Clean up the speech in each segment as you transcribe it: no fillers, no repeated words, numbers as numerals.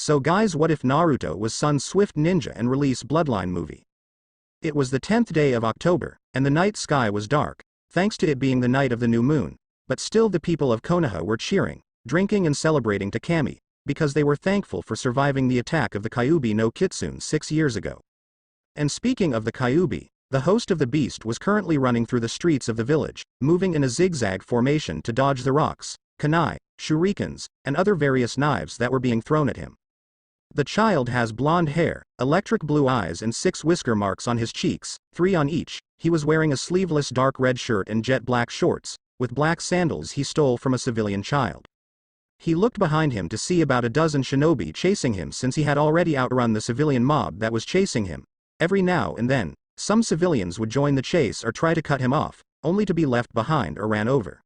So guys, what if Naruto was Sun's swift ninja and release Bloodline movie? It was the 10th day of October, and the night sky was dark, thanks to it being the night of the new moon, but still the people of Konoha were cheering, drinking and celebrating Takami, because they were thankful for surviving the attack of the Kyuubi no Kitsune 6 years ago. And speaking of the Kyuubi, the host of the beast was currently running through the streets of the village, moving in a zigzag formation to dodge the rocks, kunai, shurikens, and other various knives that were being thrown at him. The child has blonde hair, electric blue eyes and 6 whisker marks on his cheeks, 3 on each. He was wearing a sleeveless dark red shirt and jet black shorts, with black sandals he stole from a civilian child. He looked behind him to see about a dozen shinobi chasing him since he had already outrun the civilian mob that was chasing him. Every now and then, some civilians would join the chase or try to cut him off, only to be left behind or ran over.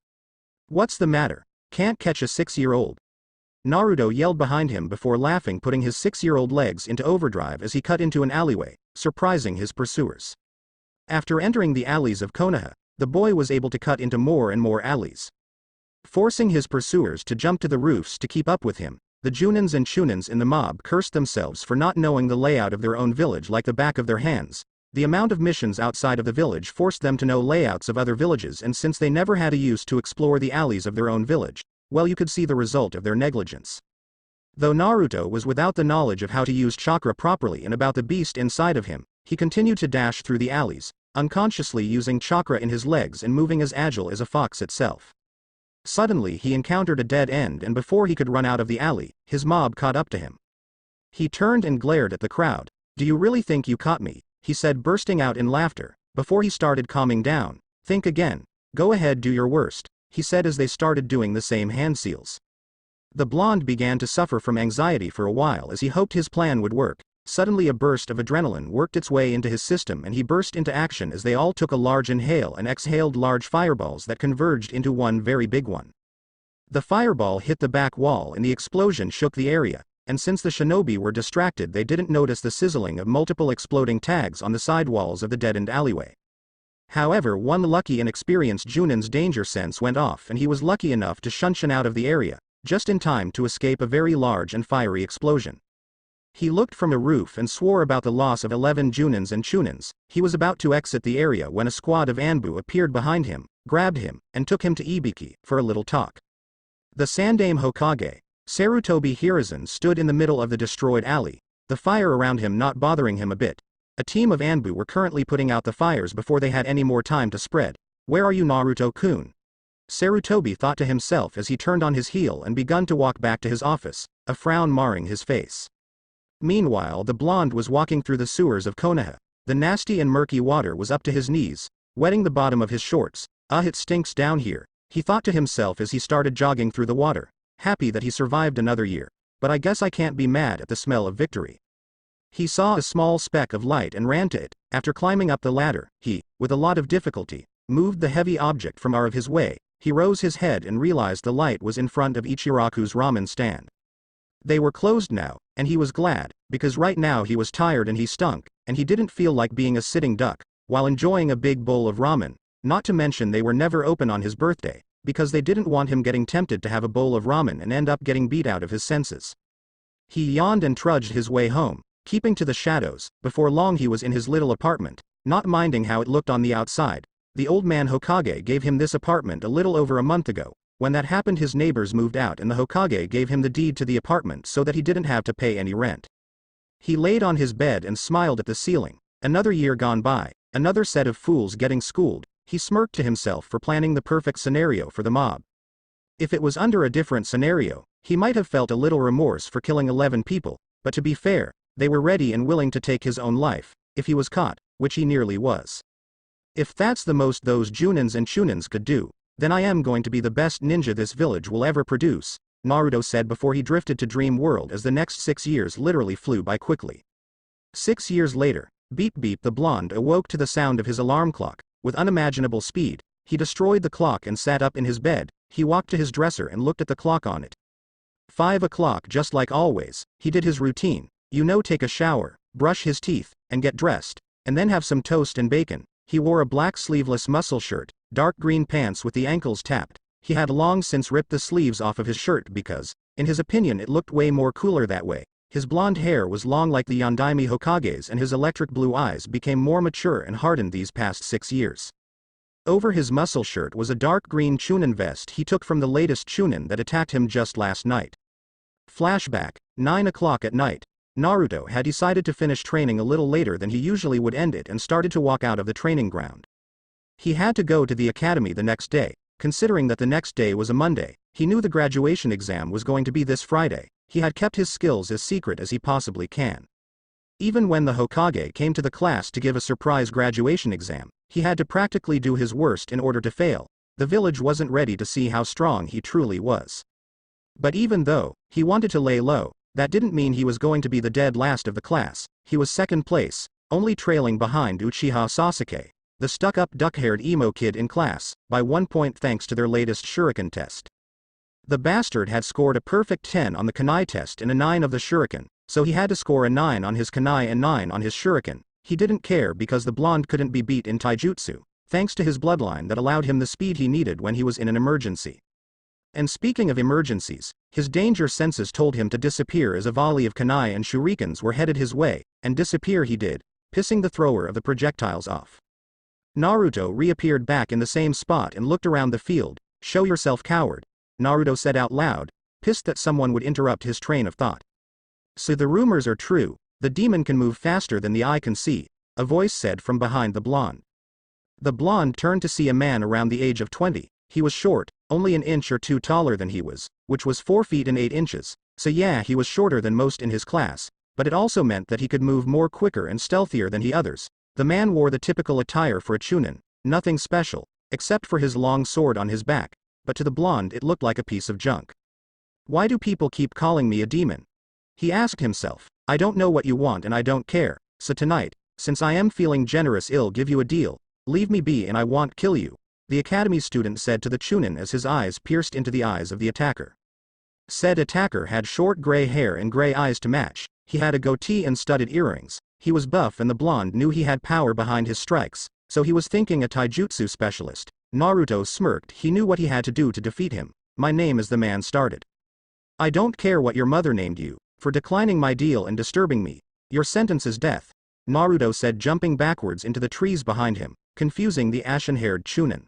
"What's the matter? Can't catch a 6-year-old?" Naruto yelled behind him before laughing, putting his 6-year-old legs into overdrive as he cut into an alleyway, surprising his pursuers. After entering the alleys of Konoha, the boy was able to cut into more and more alleys, forcing his pursuers to jump to the roofs to keep up with him. The Junins and Chunins in the mob cursed themselves for not knowing the layout of their own village like the back of their hands. The amount of missions outside of the village forced them to know layouts of other villages, and since they never had a use to explore the alleys of their own village, well, you could see the result of their negligence. Though Naruto was without the knowledge of how to use chakra properly and about the beast inside of him, he continued to dash through the alleys, unconsciously using chakra in his legs and moving as agile as a fox itself. Suddenly he encountered a dead end, and before he could run out of the alley, his mob caught up to him. He turned and glared at the crowd. "Do you really think you caught me?" he said, bursting out in laughter. Before he started calming down, "Think again. Go ahead, do your worst," he said as they started doing the same hand seals. The blonde began to suffer from anxiety for a while as he hoped his plan would work. Suddenly a burst of adrenaline worked its way into his system and he burst into action as they all took a large inhale and exhaled large fireballs that converged into one very big one. The fireball hit the back wall and the explosion shook the area, and since the shinobi were distracted, they didn't notice the sizzling of multiple exploding tags on the side walls of the deadened alleyway. However, one lucky and experienced Junin's danger sense went off and he was lucky enough to shunshin out of the area, just in time to escape a very large and fiery explosion. He looked from a roof and swore about the loss of 11 Junins and Chunins. He was about to exit the area when a squad of Anbu appeared behind him, grabbed him, and took him to Ibiki for a little talk. The Sandaime Hokage, Sarutobi Hiruzen, stood in the middle of the destroyed alley, the fire around him not bothering him a bit. A team of Anbu were currently putting out the fires before they had any more time to spread. "Where are you, Naruto-kun?" Sarutobi thought to himself as he turned on his heel and begun to walk back to his office, a frown marring his face. Meanwhile, the blonde was walking through the sewers of Konoha. The nasty and murky water was up to his knees, wetting the bottom of his shorts. It stinks down here," he thought to himself as he started jogging through the water, happy that he survived another year. "But I guess I can't be mad at the smell of victory." He saw a small speck of light and ran to it. After climbing up the ladder, he, with a lot of difficulty, moved the heavy object from out of his way. He rose his head and realized the light was in front of Ichiraku's ramen stand. They were closed now, and he was glad, because right now he was tired and he stunk, and he didn't feel like being a sitting duck, while enjoying a big bowl of ramen. Not to mention they were never open on his birthday, because they didn't want him getting tempted to have a bowl of ramen and end up getting beat out of his senses. He yawned and trudged his way home, keeping to the shadows. Before long he was in his little apartment, not minding how it looked on the outside. The old man Hokage gave him this apartment a little over a month ago. When that happened, his neighbors moved out and the Hokage gave him the deed to the apartment so that he didn't have to pay any rent. He laid on his bed and smiled at the ceiling. Another year gone by, another set of fools getting schooled. He smirked to himself for planning the perfect scenario for the mob. If it was under a different scenario, he might have felt a little remorse for killing 11 people, but to be fair, they were ready and willing to take his own life, if he was caught, which he nearly was. "If that's the most those Junins and Chunins could do, then I am going to be the best ninja this village will ever produce," Naruto said before he drifted to Dream World as the next 6 years literally flew by quickly. 6 years later, Beep Beep the blonde awoke to the sound of his alarm clock. With unimaginable speed, he destroyed the clock and sat up in his bed. He walked to his dresser and looked at the clock on it. 5 o'clock, just like always. He did his routine, take a shower, brush his teeth, and get dressed, and then have some toast and bacon. He wore a black sleeveless muscle shirt, dark green pants with the ankles tapped. He had long since ripped the sleeves off of his shirt because, in his opinion, it looked way more cooler that way. His blonde hair was long like the Yondaime Hokage's, and his electric blue eyes became more mature and hardened these past 6 years. Over his muscle shirt was a dark green Chunin vest he took from the latest Chunin that attacked him just last night. Flashback, 9 o'clock at night. Naruto had decided to finish training a little later than he usually would end it and started to walk out of the training ground. He had to go to the academy the next day. Considering that the next day was a Monday, he knew the graduation exam was going to be this Friday. He had kept his skills as secret as he possibly can. Even when the Hokage came to the class to give a surprise graduation exam, he had to practically do his worst in order to fail. The village wasn't ready to see how strong he truly was. But even though he wanted to lay low, that didn't mean he was going to be the dead last of the class. He was second place, only trailing behind Uchiha Sasuke, the stuck-up duck-haired emo kid in class, by 1 point thanks to their latest shuriken test. The bastard had scored a perfect 10 on the kunai test and a 9 of the shuriken, so he had to score a 9 on his kunai and 9 on his shuriken. He didn't care because the blonde couldn't be beat in taijutsu, thanks to his bloodline that allowed him the speed he needed when he was in an emergency. And speaking of emergencies, his danger senses told him to disappear as a volley of kunai and shurikens were headed his way, and disappear he did, pissing the thrower of the projectiles off. Naruto reappeared back in the same spot and looked around the field. "Show yourself, coward," Naruto said out loud, pissed that someone would interrupt his train of thought. "So the rumors are true, the demon can move faster than the eye can see," a voice said from behind the blonde. The blonde turned to see a man around the age of 20. He was short, only an inch or two taller than he was, which was 4 feet and 8 inches, so yeah, he was shorter than most in his class, but it also meant that he could move more quicker and stealthier than the others. The man wore the typical attire for a Chunin, nothing special, except for his long sword on his back, but to the blonde it looked like a piece of junk. "Why do people keep calling me a demon?" he asked himself. "I don't know what you want and I don't care, so tonight, since I am feeling generous, I'll give you a deal. Leave me be and I won't kill you," the academy student said to the Chunin as his eyes pierced into the eyes of the attacker. Said attacker had short gray hair and gray eyes to match. He had a goatee and studded earrings. He was buff and the blonde knew he had power behind his strikes, so he was thinking a taijutsu specialist. Naruto smirked. He knew what he had to do to defeat him. "My name is," the man started. "I don't care what your mother named you, for declining my deal and disturbing me. Your sentence is death," Naruto said, jumping backwards into the trees behind him, confusing the ashen-haired Chunin.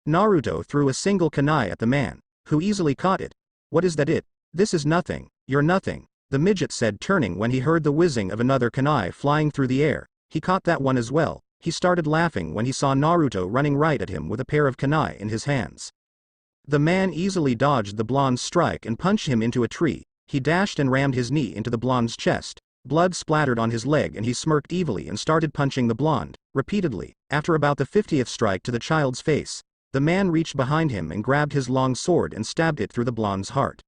Naruto threw a single kunai at the man, who easily caught it. "What is that? This is nothing, you're nothing," the midget said, turning when he heard the whizzing of another kunai flying through the air. He caught that one as well. He started laughing when he saw Naruto running right at him with a pair of kunai in his hands. The man easily dodged the blonde's strike and punched him into a tree. He dashed and rammed his knee into the blonde's chest. Blood splattered on his leg and he smirked evilly and started punching the blonde, repeatedly. After about the 50th strike to the child's face, the man reached behind him and grabbed his long sword and stabbed it through the blonde's heart.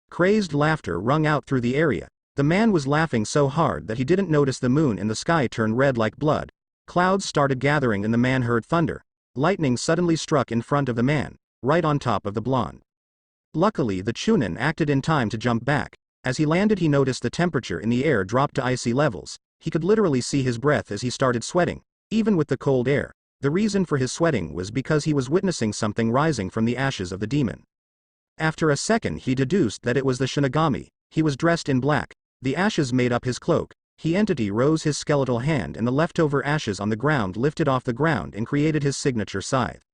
Crazed laughter rung out through the area. The man was laughing so hard that he didn't notice the moon in the sky turn red like blood. Clouds started gathering and the man heard thunder. Lightning suddenly struck in front of the man, right on top of the blonde. Luckily the Chunin acted in time to jump back. As he landed he noticed the temperature in the air dropped to icy levels. He could literally see his breath as he started sweating, even with the cold air. The reason for his sweating was because he was witnessing something rising from the ashes of the demon. After a second he deduced that it was the Shinigami. He was dressed in black. The ashes made up his cloak. He entity rose his skeletal hand and the leftover ashes on the ground lifted off the ground and created his signature scythe.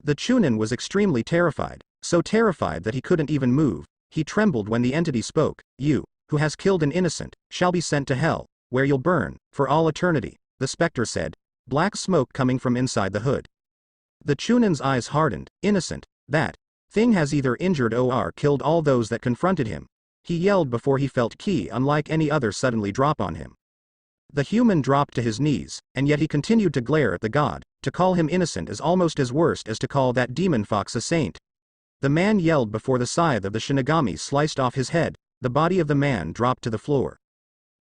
The Chunin was extremely terrified, so terrified that he couldn't even move. He trembled when the entity spoke. "You, who has killed an innocent, shall be sent to hell, where you'll burn, for all eternity," the specter said, black smoke coming from inside the hood. The Chunin's eyes hardened. "Innocent? That thing has either injured or killed all those that confronted him," he yelled before he felt ki unlike any other suddenly drop on him. The human dropped to his knees, and yet he continued to glare at the god. To call him innocent is almost as worse as to call that demon fox a saint. The man yelled before the scythe of the Shinigami sliced off his head. The body of the man dropped to the floor.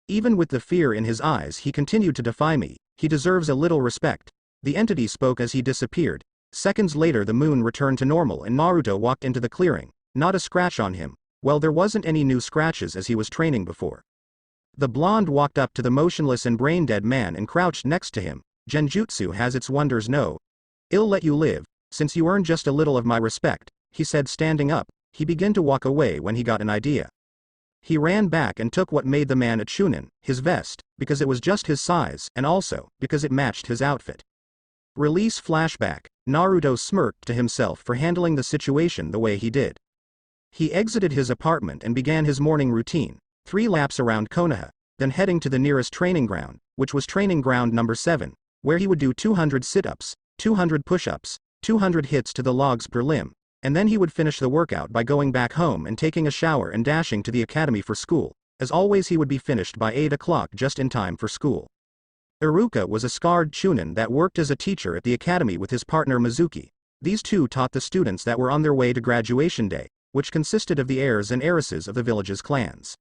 Even with the fear in his eyes he continued to defy me. "He deserves a little respect," the entity spoke as he disappeared. Seconds later the moon returned to normal and Naruto walked into the clearing. Not a scratch on him. Well, there wasn't any new scratches as he was training before. The blonde walked up to the motionless and brain-dead man and crouched next to him. "Genjutsu has its wonders, no? I'll let you live, since you earn just a little of my respect," he said, standing up. He began to walk away when he got an idea. He ran back and took what made the man a chunin, his vest, because it was just his size, and also, because it matched his outfit. Release flashback. Naruto smirked to himself for handling the situation the way he did. He exited his apartment and began his morning routine, 3 laps around Konoha, then heading to the nearest training ground, which was training ground number 7, where he would do 200 sit-ups, 200 push-ups, 200 hits to the logs per limb, and then he would finish the workout by going back home and taking a shower and dashing to the academy for school. As always, he would be finished by 8 o'clock just in time for school. Iruka was a scarred chunin that worked as a teacher at the academy with his partner Mizuki. These two taught the students that were on their way to graduation day, which consisted of the heirs and heiresses of the village's clans.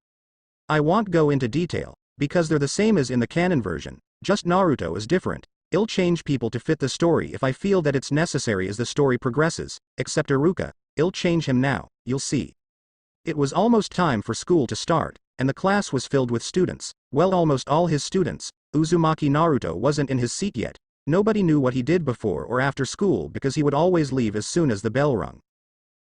I won't go into detail, because they're the same as in the canon version, just Naruto is different. I'll change people to fit the story if I feel that it's necessary as the story progresses, except Iruka, I'll change him now, you'll see. It was almost time for school to start, and the class was filled with students, well, almost all his students. Uzumaki Naruto wasn't in his seat yet. Nobody knew what he did before or after school because he would always leave as soon as the bell rung.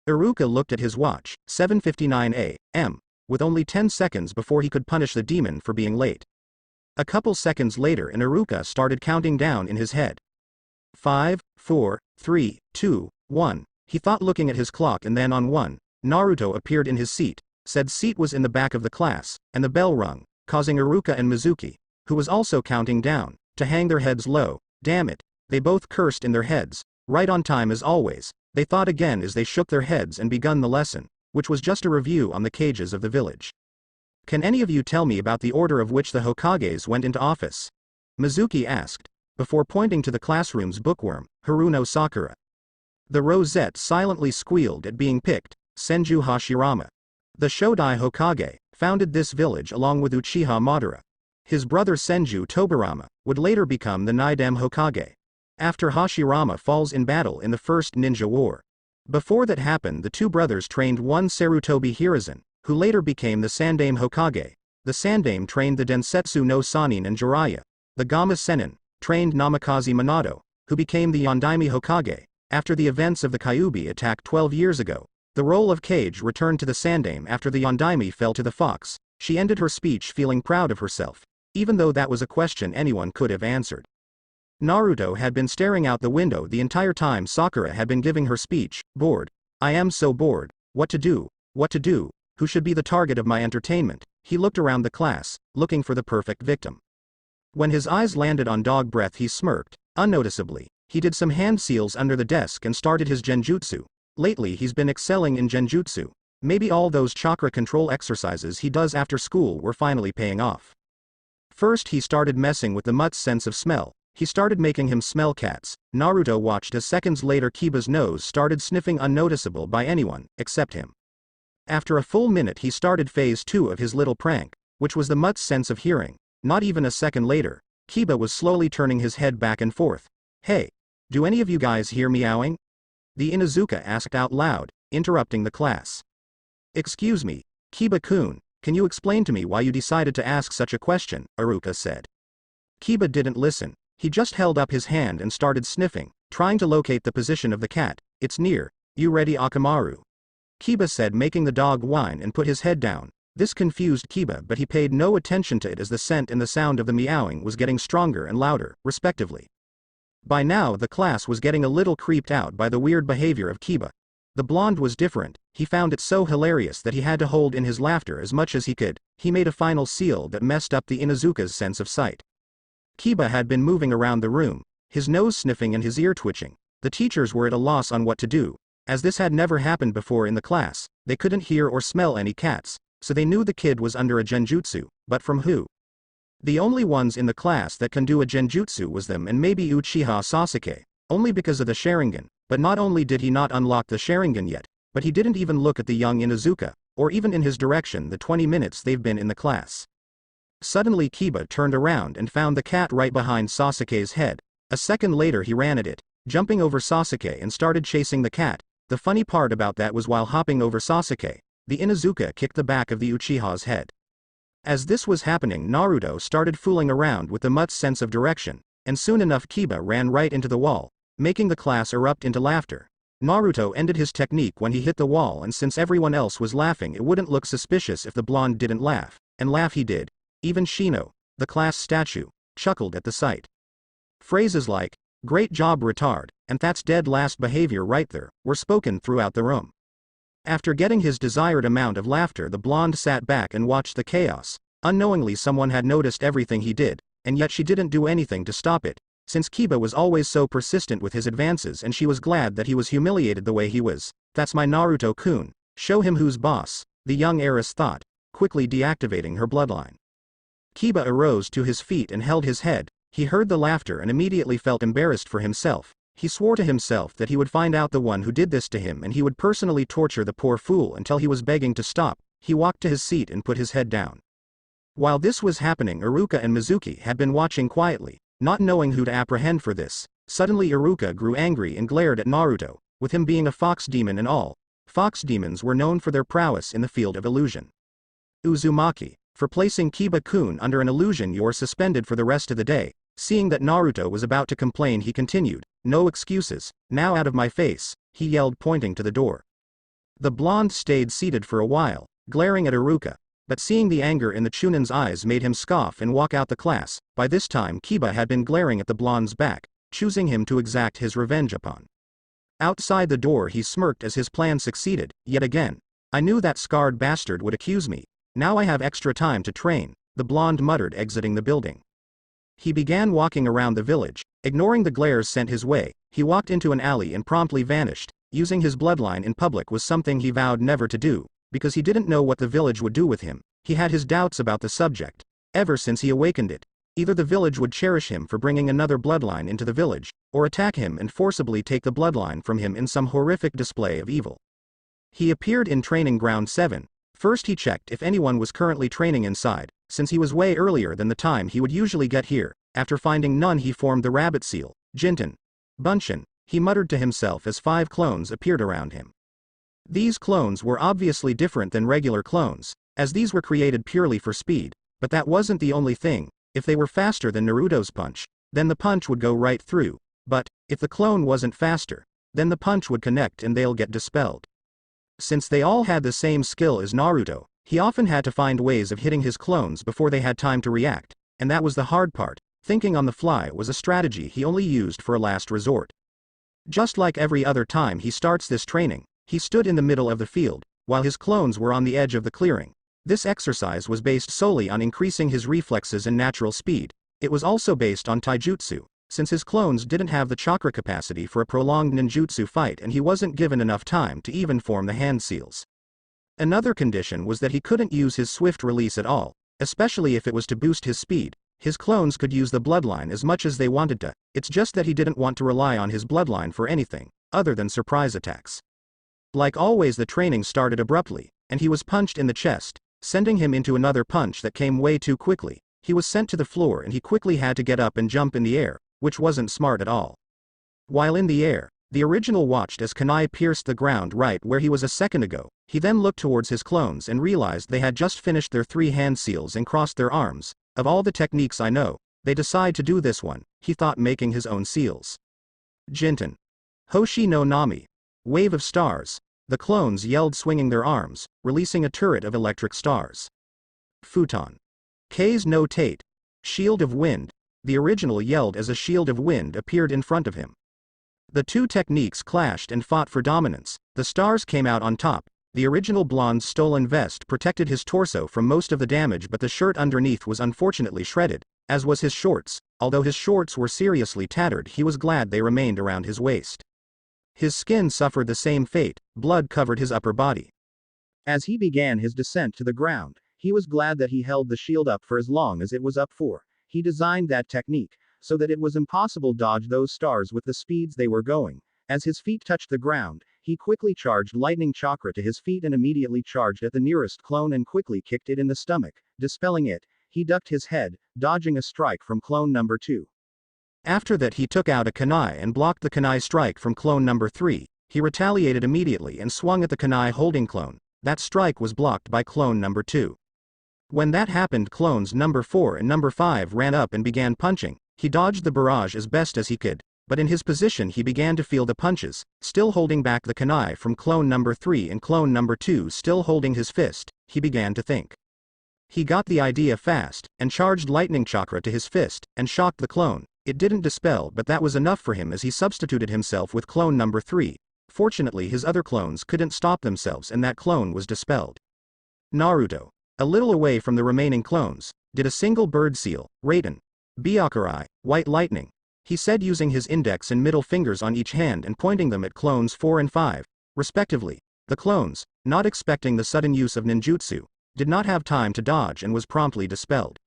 Iruka looked at his watch, 7:59 a.m., with only 10 seconds before he could punish the demon for being late. A couple seconds later and Iruka started counting down in his head. 5, 4, 3, 2, 1, he thought, looking at his clock, and then on 1, Naruto appeared in his seat, said seat was in the back of the class, and the bell rung, causing Iruka and Mizuki, who was also counting down, to hang their heads low. Damn it, they both cursed in their heads. Right on time as always, they thought again as they shook their heads and begun the lesson, which was just a review on the cages of the village. Can any of you tell me about the order of which the Hokages went into office? Mizuki asked, before pointing to the classroom's bookworm, Haruno Sakura. The rosette silently squealed at being picked, Senju Hashirama. The Shodai Hokage founded this village along with Uchiha Madara. His brother Senju Tobirama would later become the Naidam Hokage, after Hashirama falls in battle in the First Ninja War. Before that happened, the two brothers trained one Sarutobi Hiruzen, who later became the Sandaime Hokage. The Sandaime trained the Densetsu no Sannin and Jiraiya. The Gama Sennin trained Namikaze Minato, who became the Yondaime Hokage. After the events of the Kyuubi attack 12 years ago, the role of Kage returned to the Sandaime after the Yondaime fell to the Fox. She ended her speech feeling proud of herself, even though that was a question anyone could have answered. Naruto had been staring out the window the entire time Sakura had been giving her speech, bored. I am so bored. What to do? What to do? Who should be the target of my entertainment? He looked around the class, looking for the perfect victim. When his eyes landed on Dog Breath, he smirked, unnoticeably. He did some hand seals under the desk and started his genjutsu. Lately he's been excelling in genjutsu. Maybe all those chakra control exercises he does after school were finally paying off. First he started messing with the mutt's sense of smell. He started making him smell cats. Naruto watched as seconds later Kiba's nose started sniffing, unnoticeable by anyone, except him. After a full minute he started phase 2 of his little prank, which was the mutt's sense of hearing. Not even a second later, Kiba was slowly turning his head back and forth. Hey, do any of you guys hear meowing? The Inuzuka asked out loud, interrupting the class. Excuse me, Kiba-kun, can you explain to me why you decided to ask such a question? Iruka said. Kiba didn't listen. He just held up his hand and started sniffing, trying to locate the position of the cat. It's near. You ready, Akamaru? Kiba said, making the dog whine and put his head down. This confused Kiba, but he paid no attention to it as the scent and the sound of the meowing was getting stronger and louder, respectively. By now the class was getting a little creeped out by the weird behavior of Kiba. The blonde was different. He found it so hilarious that he had to hold in his laughter as much as he could. He made a final seal that messed up the Inuzuka's sense of sight. Kiba had been moving around the room, his nose sniffing and his ear twitching. The teachers were at a loss on what to do. As this had never happened before in the class, they couldn't hear or smell any cats, so they knew the kid was under a genjutsu, but from who? The only ones in the class that can do a genjutsu was them and maybe Uchiha Sasuke, only because of the Sharingan. But not only did he not unlock the Sharingan yet, but he didn't even look at the young Inuzuka, or even in his direction the 20 minutes they've been in the class. Suddenly Kiba turned around and found the cat right behind Sasuke's head. A second later he ran at it, jumping over Sasuke and started chasing the cat. The funny part about that was while hopping over Sasuke, the Inuzuka kicked the back of the Uchiha's head. As this was happening, Naruto started fooling around with the mutt's sense of direction, and soon enough Kiba ran right into the wall, making the class erupt into laughter. Naruto ended his technique when he hit the wall, and since everyone else was laughing, it wouldn't look suspicious if the blonde didn't laugh, and laugh he did. Even Shino, the class statue, chuckled at the sight. Phrases like, "Great job retard," and "That's dead last behavior right there," were spoken throughout the room. After getting his desired amount of laughter, the blonde sat back and watched the chaos. Unknowingly someone had noticed everything he did, and yet she didn't do anything to stop it, since Kiba was always so persistent with his advances, and she was glad that he was humiliated the way he was. "That's my Naruto-kun, show him who's boss," the young heiress thought, quickly deactivating her bloodline. Kiba arose to his feet and held his head. He heard the laughter and immediately felt embarrassed for himself. He swore to himself that he would find out the one who did this to him, and he would personally torture the poor fool until he was begging to stop. He walked to his seat and put his head down. While this was happening, Iruka and Mizuki had been watching quietly, not knowing who to apprehend for this. Suddenly Iruka grew angry and glared at Naruto, with him being a fox demon and all. Fox demons were known for their prowess in the field of illusion. "Uzumaki, for placing Kiba-kun under an illusion, you're suspended for the rest of the day." Seeing that Naruto was about to complain, he continued, "No excuses, now out of my face," he yelled, pointing to the door. The blonde stayed seated for a while, glaring at Iruka, but seeing the anger in the Chunin's eyes made him scoff and walk out the class. By this time Kiba had been glaring at the blonde's back, choosing him to exact his revenge upon. Outside the door he smirked as his plan succeeded, yet again. "I knew that scarred bastard would accuse me. Now I have extra time to train," the blonde muttered, exiting the building. He began walking around the village, ignoring the glares sent his way. He walked into an alley and promptly vanished. Using his bloodline in public was something he vowed never to do, because he didn't know what the village would do with him. He had his doubts about the subject. Ever since he awakened it, either the village would cherish him for bringing another bloodline into the village, or attack him and forcibly take the bloodline from him in some horrific display of evil. He appeared in Training Ground 7. First he checked if anyone was currently training inside, since he was way earlier than the time he would usually get here. After finding none, he formed the rabbit seal. "Jinten. Bunshin," he muttered to himself as 5 clones appeared around him. These clones were obviously different than regular clones, as these were created purely for speed, but that wasn't the only thing. If they were faster than Naruto's punch, then the punch would go right through, but if the clone wasn't faster, then the punch would connect and they'll get dispelled. Since they all had the same skill as Naruto, he often had to find ways of hitting his clones before they had time to react, and that was the hard part. Thinking on the fly was a strategy he only used for a last resort. Just like every other time he starts this training, he stood in the middle of the field, while his clones were on the edge of the clearing. This exercise was based solely on increasing his reflexes and natural speed. It was also based on taijutsu, since his clones didn't have the chakra capacity for a prolonged ninjutsu fight, and he wasn't given enough time to even form the hand seals. Another condition was that he couldn't use his swift release at all, especially if it was to boost his speed. His clones could use the bloodline as much as they wanted to, it's just that he didn't want to rely on his bloodline for anything other than surprise attacks. Like always, the training started abruptly, and he was punched in the chest, sending him into another punch that came way too quickly. He was sent to the floor and he quickly had to get up and jump in the air, which wasn't smart at all. While in the air, the original watched as kunai pierced the ground right where he was a second ago. He then looked towards his clones and realized they had just finished their 3 hand seals and crossed their arms. "Of all the techniques I know, they decide to do this one," he thought, making his own seals. "Jinten. Hoshi no Nami. Wave of stars," the clones yelled, swinging their arms, releasing a turret of electric stars. "Futon. K's no Tate. Shield of wind," the original yelled as a shield of wind appeared in front of him. The 2 techniques clashed and fought for dominance. The stars came out on top. The original blonde's stolen vest protected his torso from most of the damage, but the shirt underneath was unfortunately shredded, as was his shorts. Although his shorts were seriously tattered, he was glad they remained around his waist. His skin suffered the same fate, blood covered his upper body. As he began his descent to the ground, he was glad that he held the shield up for as long as it was up for. He designed that technique so that it was impossible to dodge those stars with the speeds they were going. As his feet touched the ground, he quickly charged lightning chakra to his feet and immediately charged at the nearest clone and quickly kicked it in the stomach, dispelling it. He ducked his head, dodging a strike from clone number 2. After that he took out a kunai and blocked the kunai strike from clone number 3. He retaliated immediately and swung at the kunai holding clone. That strike was blocked by clone number 2. When that happened, clones number 4 and number 5 ran up and began punching. He dodged the barrage as best as he could, but in his position he began to feel the punches, still holding back the kunai from clone number 3 and clone number 2 still holding his fist. He began to think. He got the idea fast, and charged lightning chakra to his fist, and shocked the clone. It didn't dispel, but that was enough for him as he substituted himself with clone number 3. Fortunately his other clones couldn't stop themselves and that clone was dispelled. Naruto, a little away from the remaining clones, did a single bird seal, Raiden. Byakurai, white lightning. He said using his index and middle fingers on each hand and pointing them at clones 4 and 5, respectively. The clones, not expecting the sudden use of ninjutsu, did not have time to dodge and was promptly dispelled.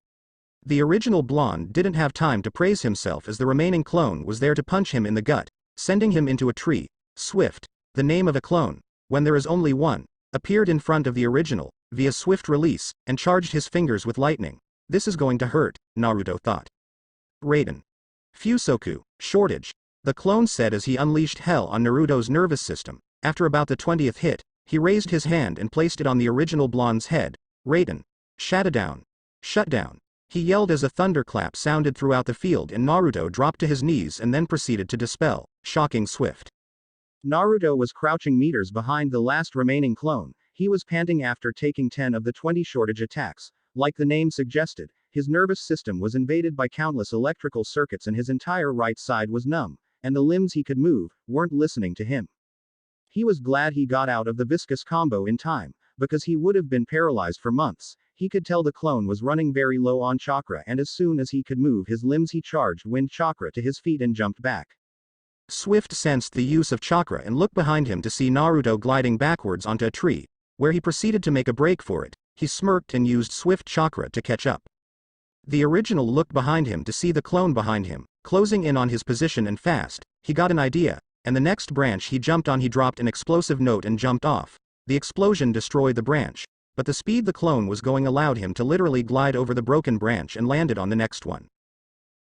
The original blonde didn't have time to praise himself as the remaining clone was there to punch him in the gut, sending him into a tree. Swift, the name of a clone, when there is only one, appeared in front of the original, via swift release, and charged his fingers with lightning. This is going to hurt, Naruto thought. Raiden. Fusoku, shortage. The clone said as he unleashed hell on Naruto's nervous system. After about the 20th hit, he raised his hand and placed it on the original blonde's head. Raiden. Shutdown. Shut down. He yelled as a thunderclap sounded throughout the field and Naruto dropped to his knees and then proceeded to dispel, shocking Swift. Naruto was crouching meters behind the last remaining clone. He was panting after taking 10 of the 20 shortage attacks. Like the name suggested, his nervous system was invaded by countless electrical circuits and his entire right side was numb, and the limbs he could move weren't listening to him. He was glad he got out of the viscous combo in time, because he would have been paralyzed for months. He could tell the clone was running very low on chakra and as soon as he could move his limbs he charged wind chakra to his feet and jumped back. Swift sensed the use of chakra and looked behind him to see Naruto gliding backwards onto a tree, where he proceeded to make a break for it. He smirked and used Swift chakra to catch up. The original looked behind him to see the clone behind him, closing in on his position and fast. He got an idea, and the next branch he jumped on he dropped an explosive note and jumped off. The explosion destroyed the branch, but the speed the clone was going allowed him to literally glide over the broken branch and landed on the next one.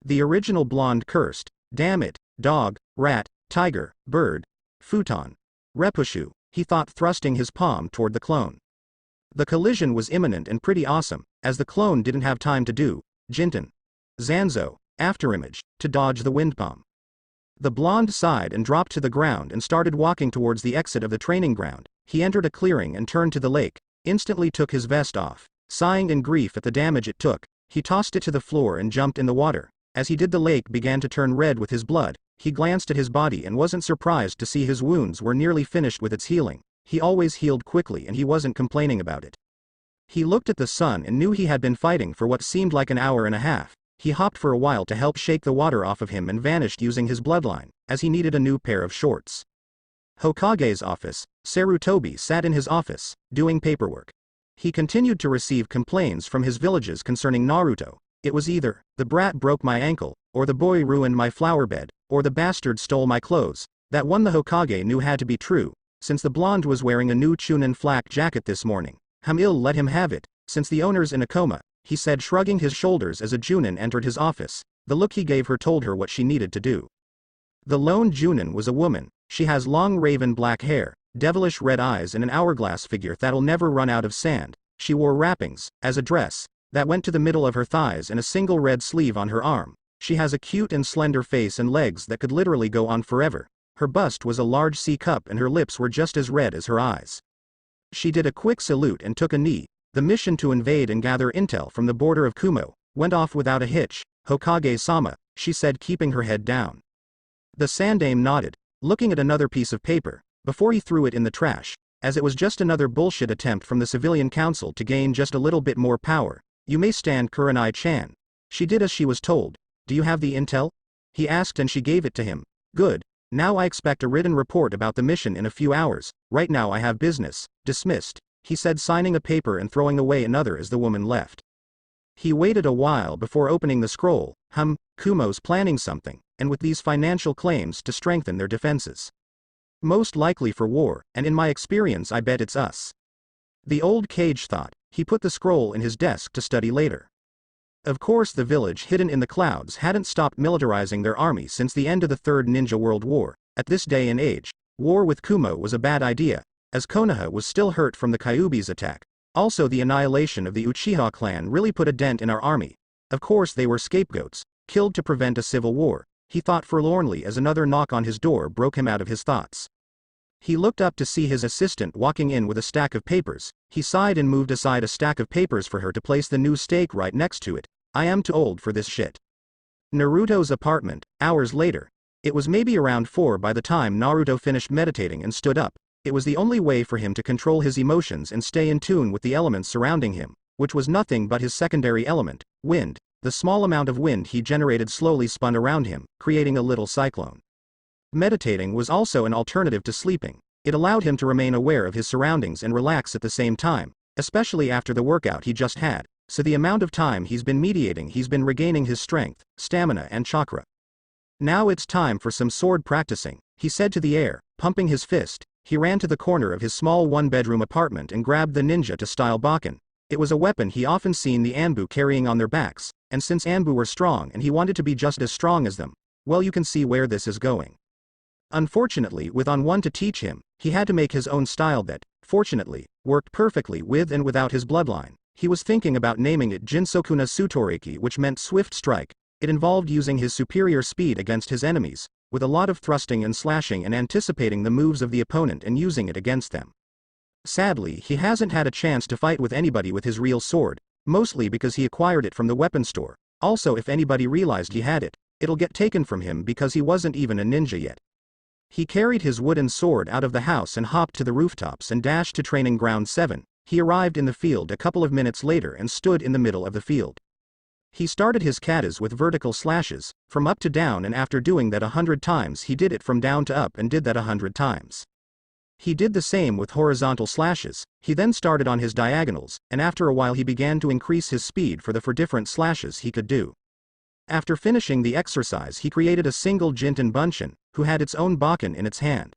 The original blonde cursed, "Damn it, dog, rat, tiger, bird, futon, repushu," he thought, thrusting his palm toward the clone. The collision was imminent and pretty awesome, as the clone didn't have time to do Jinten, Zanzo, afterimage, to dodge the wind palm. The blonde sighed and dropped to the ground and started walking towards the exit of the training ground. He entered a clearing and turned to the lake, instantly took his vest off. Sighing in grief at the damage it took, he tossed it to the floor and jumped in the water. As he did, the lake began to turn red with his blood. He glanced at his body and wasn't surprised to see his wounds were nearly finished with its healing. He always healed quickly and he wasn't complaining about it. He looked at the sun and knew he had been fighting for what seemed like an hour and a half. He hopped for a while to help shake the water off of him and vanished using his bloodline, as he needed a new pair of shorts. Hokage's office. Sarutobi sat in his office, doing paperwork. He continued to receive complaints from his villages concerning Naruto. It was either, "The brat broke my ankle," or "The boy ruined my flower bed," or "The bastard stole my clothes." That one the Hokage knew had to be true, since the blonde was wearing a new Chunin flak jacket this morning. Hamil let him have it, since the owner's in a coma, he said, shrugging his shoulders as a Junin entered his office. The look he gave her told her what she needed to do. The lone Junin was a woman. She has long raven black hair, devilish red eyes and an hourglass figure that'll never run out of sand. She wore wrappings, as a dress, that went to the middle of her thighs and a single red sleeve on her arm. She has a cute and slender face and legs that could literally go on forever. Her bust was a large C cup and her lips were just as red as her eyes. She did a quick salute and took a knee. The mission to invade and gather intel from the border of Kumo went off without a hitch. "Hokage-sama," she said, keeping her head down. The Sandaime nodded, looking at another piece of paper, before he threw it in the trash, as it was just another bullshit attempt from the civilian council to gain just a little bit more power. "You may stand, Kurenai-chan." She did as she was told. "Do you have the intel?" he asked and she gave it to him. "Good. Now I expect a written report about the mission in a few hours. Right now I have business." "Dismissed," he said, signing a paper and throwing away another as the woman left. He waited a while before opening the scroll. Kumo's planning something, and with these financial claims to strengthen their defenses. Most likely for war, and in my experience I bet it's us. The old Cage thought. He put the scroll in his desk to study later. Of course the village hidden in the clouds hadn't stopped militarizing their army since the end of the Third Ninja World War. At this day and age, war with Kumo was a bad idea, as Konoha was still hurt from the Kyuubi's attack. Also, the annihilation of the Uchiha clan really put a dent in our army. Of course they were scapegoats, killed to prevent a civil war. he thought forlornly as another knock on his door broke him out of his thoughts. He looked up to see his assistant walking in with a stack of papers. He sighed and moved aside a stack of papers for her to place the new steak right next to it. I am too old for this shit. Naruto's apartment, hours later. It was maybe around 4 by the time Naruto finished meditating and stood up. It was the only way for him to control his emotions and stay in tune with the elements surrounding him, which was nothing but his secondary element, wind. The small amount of wind he generated slowly spun around him, creating a little cyclone. Meditating was also an alternative to sleeping. It allowed him to remain aware of his surroundings and relax at the same time, especially after the workout he just had. So the amount of time he's been meditating, he's been regaining his strength, stamina and chakra. Now it's time for some sword practicing, he said to the air, pumping his fist. He ran to the corner of his small one-bedroom apartment and grabbed the ninja-style Bakken. It was a weapon he often seen the Anbu carrying on their backs, and since Anbu were strong and he wanted to be just as strong as them, well, you can see where this is going. Unfortunately, with one to teach him, he had to make his own style that, fortunately, worked perfectly with and without his bloodline. He was thinking about naming it Jinsokuna Sutoriki, which meant swift strike. It involved using his superior speed against his enemies, with a lot of thrusting and slashing and anticipating the moves of the opponent and using it against them. Sadly, he hasn't had a chance to fight with anybody with his real sword, mostly because he acquired it from the weapon store. Also, if anybody realized he had it, it'll get taken from him because he wasn't even a ninja yet. He carried his wooden sword out of the house and hopped to the rooftops and dashed to training ground 7. He arrived in the field a couple of minutes later and stood in the middle of the field. He started his katas with vertical slashes, from up to down, and after doing that 100 times he did it from down to up and did that 100 times. He did the same with horizontal slashes. He then started on his diagonals, and after a while he began to increase his speed for different slashes he could do. After finishing the exercise he created a single Jinten Bunshin, who had its own Bakken in its hand.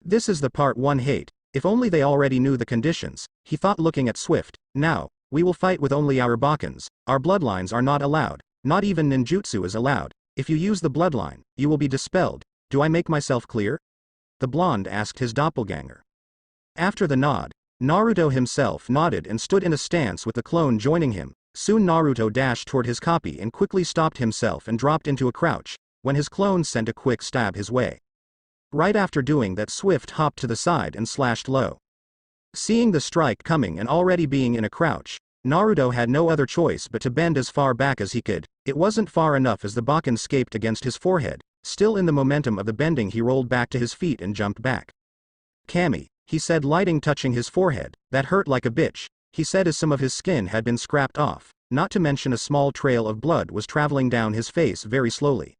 This is the part one hate. If only they already knew the conditions, he thought, looking at Swift. Now, we will fight with only our Bakkens. Our bloodlines are not allowed. Not even ninjutsu is allowed. If you use the bloodline, you will be dispelled. Do I make myself clear? The blonde asked his doppelganger. After the nod, Naruto himself nodded and stood in a stance with the clone joining him. Soon Naruto dashed toward his copy and quickly stopped himself and dropped into a crouch, when his clone sent a quick stab his way. Right after doing that, Swift hopped to the side and slashed low. Seeing the strike coming and already being in a crouch, Naruto had no other choice but to bend as far back as he could. It wasn't far enough as the Bakken scaped against his forehead. Still in the momentum of the bending, he rolled back to his feet and jumped back. Kami, he said, lighting touching his forehead. That hurt like a bitch, he said, as some of his skin had been scrapped off, not to mention a small trail of blood was traveling down his face very slowly.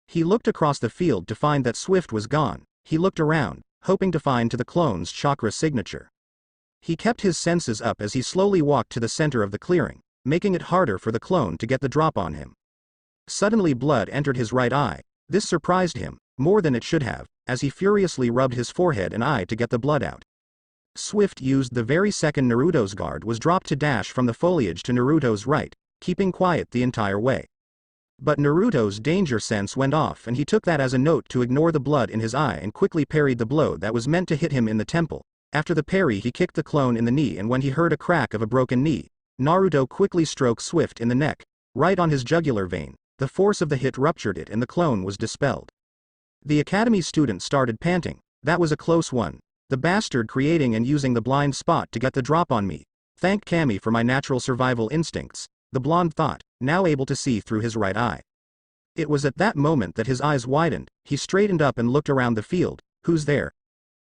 He looked across the field to find that Swift was gone. He looked around, hoping to find the clone's chakra signature. He kept his senses up as he slowly walked to the center of the clearing, making it harder for the clone to get the drop on him. Suddenly blood entered his right eye. This surprised him, more than it should have, as he furiously rubbed his forehead and eye to get the blood out. Swift used the very second Naruto's guard was dropped to dash from the foliage to Naruto's right, keeping quiet the entire way. But Naruto's danger sense went off and he took that as a note to ignore the blood in his eye and quickly parried the blow that was meant to hit him in the temple. After the parry he kicked the clone in the knee, and when he heard a crack of a broken knee, Naruto quickly stroked Swift in the neck, right on his jugular vein. The force of the hit ruptured it and the clone was dispelled. The academy student started panting. That was a close one. The bastard creating and using the blind spot to get the drop on me. Thank Kami for my natural survival instincts, the blonde thought, now able to see through his right eye. It was at that moment that his eyes widened. He straightened up and looked around the field. Who's there?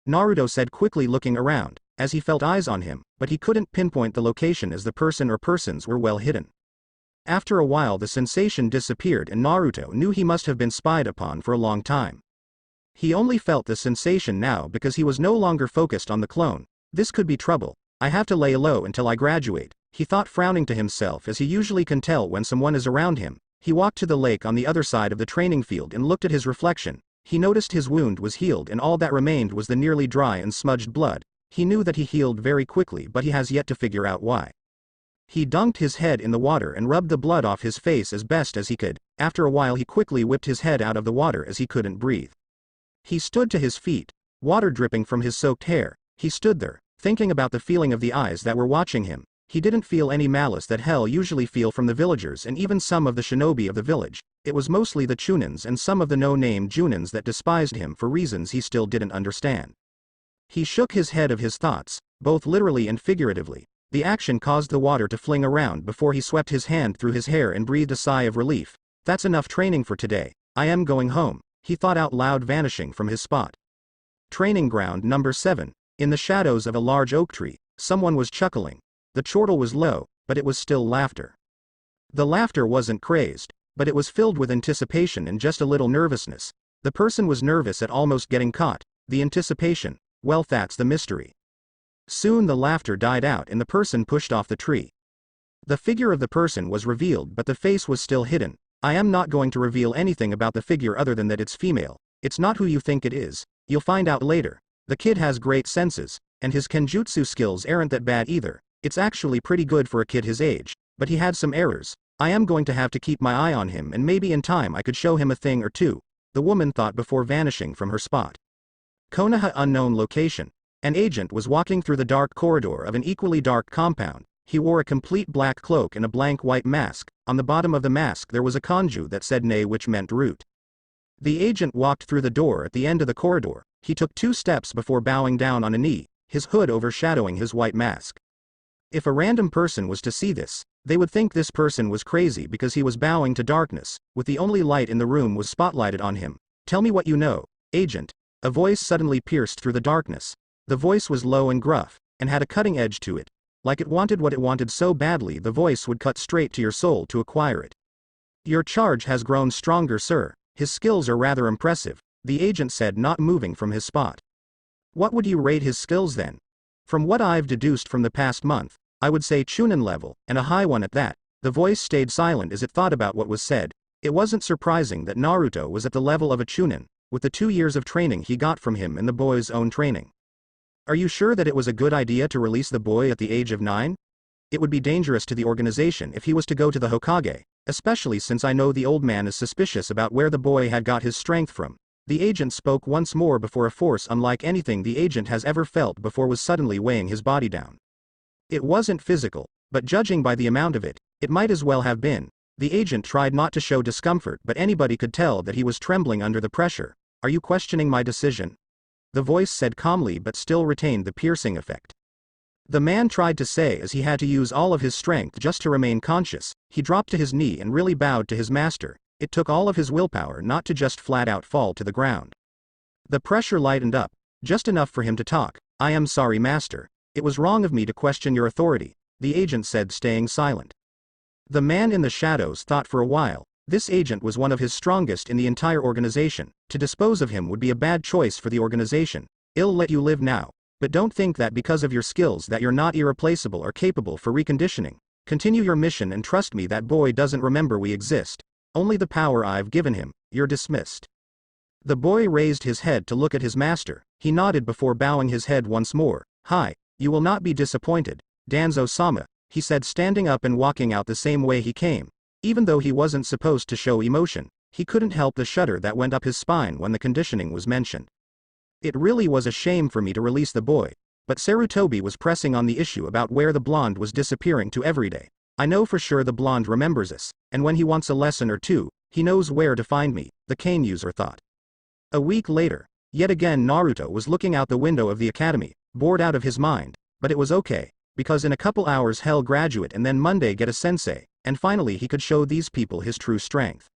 Naruto said, quickly looking around, as he felt eyes on him, but he couldn't pinpoint the location as the person or persons were well hidden. After a while the sensation disappeared and Naruto knew he must have been spied upon for a long time. He only felt the sensation now because he was no longer focused on the clone. This could be trouble. I have to lay low until I graduate, he thought, frowning to himself as he usually can tell when someone is around him. He walked to the lake on the other side of the training field and looked at his reflection. He noticed his wound was healed and all that remained was the nearly dry and smudged blood. He knew that he healed very quickly, but he has yet to figure out why. He dunked his head in the water and rubbed the blood off his face as best as he could. After a while he quickly whipped his head out of the water as he couldn't breathe. He stood to his feet, water dripping from his soaked hair. He stood there, thinking about the feeling of the eyes that were watching him. He didn't feel any malice that hell usually feel from the villagers and even some of the shinobi of the village. It was mostly the Chunins and some of the no-name Junins that despised him for reasons he still didn't understand. He shook his head of his thoughts, both literally and figuratively. The action caused the water to fling around before he swept his hand through his hair and breathed a sigh of relief. That's enough training for today. I am going home, he thought out loud, vanishing from his spot. Training ground number 7. In the shadows of a large oak tree, someone was chuckling. The chortle was low, but it was still laughter. The laughter wasn't crazed, but it was filled with anticipation and just a little nervousness. The person was nervous at almost getting caught. The anticipation, well, that's the mystery. Soon the laughter died out and the person pushed off the tree. The figure of the person was revealed, but the face was still hidden. I am not going to reveal anything about the figure other than that it's female. It's not who you think it is. You'll find out later. The kid has great senses, and his kenjutsu skills aren't that bad either. It's actually pretty good for a kid his age, but he had some errors. I am going to have to keep my eye on him, and maybe in time I could show him a thing or two, the woman thought before vanishing from her spot. Konoha unknown location. An agent was walking through the dark corridor of an equally dark compound. He wore a complete black cloak and a blank white mask. On the bottom of the mask there was a kanju that said "ne," which meant root. The agent walked through the door at the end of the corridor. He took 2 steps before bowing down on a knee, his hood overshadowing his white mask. If a random person was to see this, they would think this person was crazy because he was bowing to darkness, with the only light in the room was spotlighted on him. Tell me what you know, agent. A voice suddenly pierced through the darkness. The voice was low and gruff, and had a cutting edge to it. Like it wanted what it wanted so badly, the voice would cut straight to your soul to acquire it. Your charge has grown stronger, sir. His skills are rather impressive, the agent said, not moving from his spot. What would you rate his skills then? From what I've deduced from the past month, I would say Chunin level, and a high one at that. The voice stayed silent as it thought about what was said. It wasn't surprising that Naruto was at the level of a Chunin, with the 2 years of training he got from him and the boy's own training. Are you sure that it was a good idea to release the boy at the age of 9? It would be dangerous to the organization if he was to go to the Hokage, especially since I know the old man is suspicious about where the boy had got his strength from. The agent spoke once more before a force unlike anything the agent has ever felt before was suddenly weighing his body down. It wasn't physical, but judging by the amount of it, it might as well have been. The agent tried not to show discomfort, but anybody could tell that he was trembling under the pressure. Are you questioning my decision? The voice said calmly but still retained the piercing effect. The man tried to say as he had to use all of his strength just to remain conscious. He dropped to his knee and really bowed to his master. It took all of his willpower not to just flat out fall to the ground. The pressure lightened up, just enough for him to talk. I am sorry, master. It was wrong of me to question your authority, the agent said, staying silent. The man in the shadows thought for a while. This agent was one of his strongest in the entire organization. To dispose of him would be a bad choice for the organization. I'll let you live now, but don't think that because of your skills that you're not irreplaceable or capable for reconditioning. Continue your mission and trust me, that boy doesn't remember we exist. Only the power I've given him. You're dismissed. The boy raised his head to look at his master. He nodded before bowing his head once more. Hi, you will not be disappointed, Danzo-sama, he said, standing up and walking out the same way he came. Even though he wasn't supposed to show emotion, he couldn't help the shudder that went up his spine when the conditioning was mentioned. It really was a shame for me to release the boy, but Sarutobi was pressing on the issue about where the blonde was disappearing to every day. I know for sure the blonde remembers us, and when he wants a lesson or two, he knows where to find me, the cane user thought. A week later, yet again Naruto was looking out the window of the academy, bored out of his mind, but it was okay, because in a couple hours he'll graduate and then Monday get a sensei, and finally he could show these people his true strength.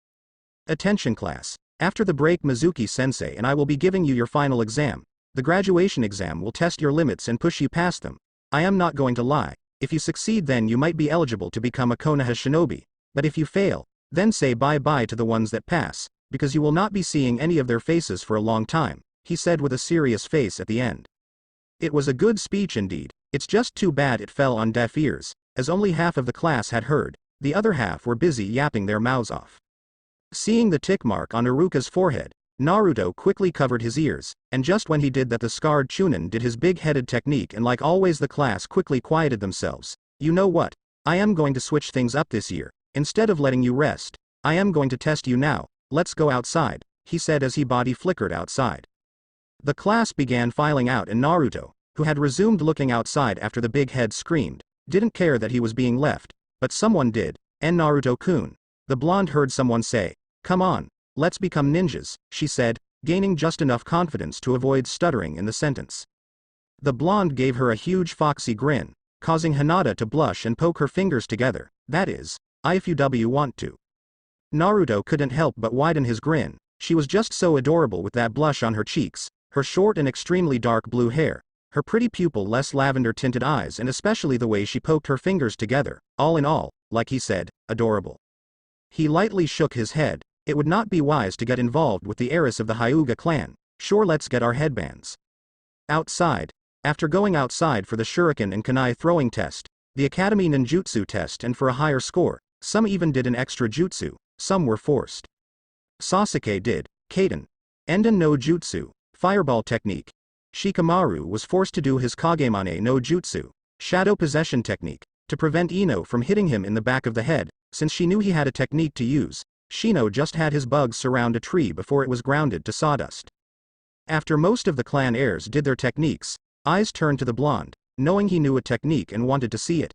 Attention class. After the break, Mizuki-sensei and I will be giving you your final exam. The graduation exam will test your limits and push you past them. I am not going to lie. If you succeed, then you might be eligible to become a Konoha shinobi, but if you fail, then say bye-bye to the ones that pass, because you will not be seeing any of their faces for a long time, he said with a serious face at the end. It was a good speech indeed. It's just too bad it fell on deaf ears, as only half of the class had heard. The other half were busy yapping their mouths off. Seeing the tick mark on Iruka's forehead, Naruto quickly covered his ears, and just when he did that the scarred Chunin did his big-headed technique, and like always the class quickly quieted themselves. You know what? I am going to switch things up this year. Instead of letting you rest, I am going to test you now. Let's go outside, he said as he body flickered outside. The class began filing out, and Naruto, who had resumed looking outside after the big head screamed, didn't care that he was being left, but someone did, and Naruto-kun. The blonde heard someone say, Come on, let's become ninjas, she said, gaining just enough confidence to avoid stuttering in the sentence. The blonde gave her a huge foxy grin, causing Hinata to blush and poke her fingers together. That is, if you want to. Naruto couldn't help but widen his grin. She was just so adorable with that blush on her cheeks, her short and extremely dark blue hair, her pretty pupil-less lavender-tinted eyes, and especially the way she poked her fingers together. All in all, like he said, adorable. He lightly shook his head. It would not be wise to get involved with the heiress of the Hyuga clan. Sure, let's get our headbands. Outside. After going outside for the shuriken and kunai throwing test, the academy ninjutsu test, and for a higher score, some even did an extra jutsu, some were forced. Sasuke did, Kaden. Enden no jutsu, fireball technique. Shikamaru was forced to do his Kagemane no jutsu, shadow possession technique, to prevent Ino from hitting him in the back of the head. Since she knew he had a technique to use, Shino just had his bugs surround a tree before it was grounded to sawdust. After most of the clan heirs did their techniques, eyes turned to the blonde, knowing he knew a technique and wanted to see it.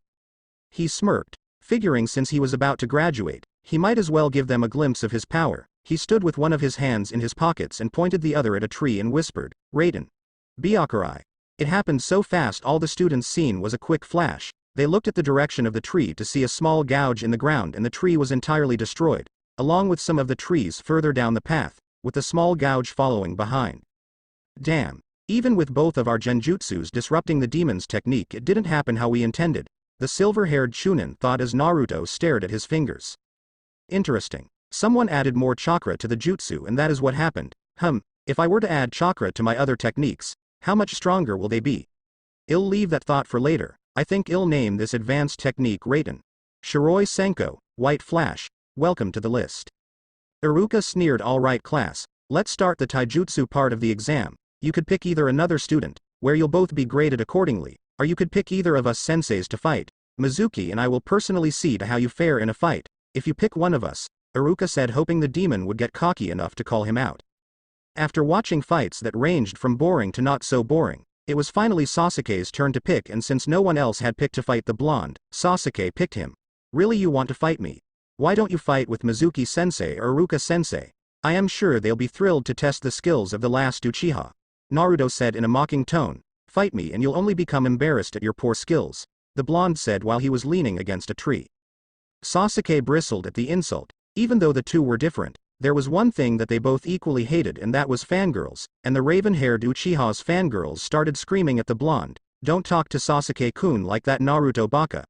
He smirked, figuring since he was about to graduate, he might as well give them a glimpse of his power. He stood with one of his hands in his pockets and pointed the other at a tree and whispered, Raiden. Byakurai. It happened so fast all the students seen was a quick flash. They looked at the direction of the tree to see a small gouge in the ground, and the tree was entirely destroyed, along with some of the trees further down the path, with the small gouge following behind. Damn. Even with both of our genjutsus disrupting the demon's technique, it didn't happen how we intended, the silver-haired Chunin thought as Naruto stared at his fingers. Interesting. Someone added more chakra to the jutsu, and that is what happened. If I were to add chakra to my other techniques, how much stronger will they be? I'll leave that thought for later. I think I'll name this advanced technique Raiden. Shiroi Senko, White Flash, welcome to the list. Iruka sneered. Alright class, let's start the taijutsu part of the exam. You could pick either another student, where you'll both be graded accordingly, or you could pick either of us senseis to fight. Mizuki and I will personally see to how you fare in a fight. If you pick one of us, Iruka said, hoping the demon would get cocky enough to call him out. After watching fights that ranged from boring to not so boring, it was finally Sasuke's turn to pick, and since no one else had picked to fight the blonde, Sasuke picked him. Really, you want to fight me? Why don't you fight with Mizuki-sensei or Iruka-sensei? I am sure they'll be thrilled to test the skills of the last Uchiha. Naruto said in a mocking tone. Fight me and you'll only become embarrassed at your poor skills, the blonde said while he was leaning against a tree. Sasuke bristled at the insult. Even though the two were different, there was one thing that they both equally hated, and that was fangirls, and the raven-haired Uchiha's fangirls started screaming at the blonde, don't talk to Sasuke-kun like that, Naruto baka.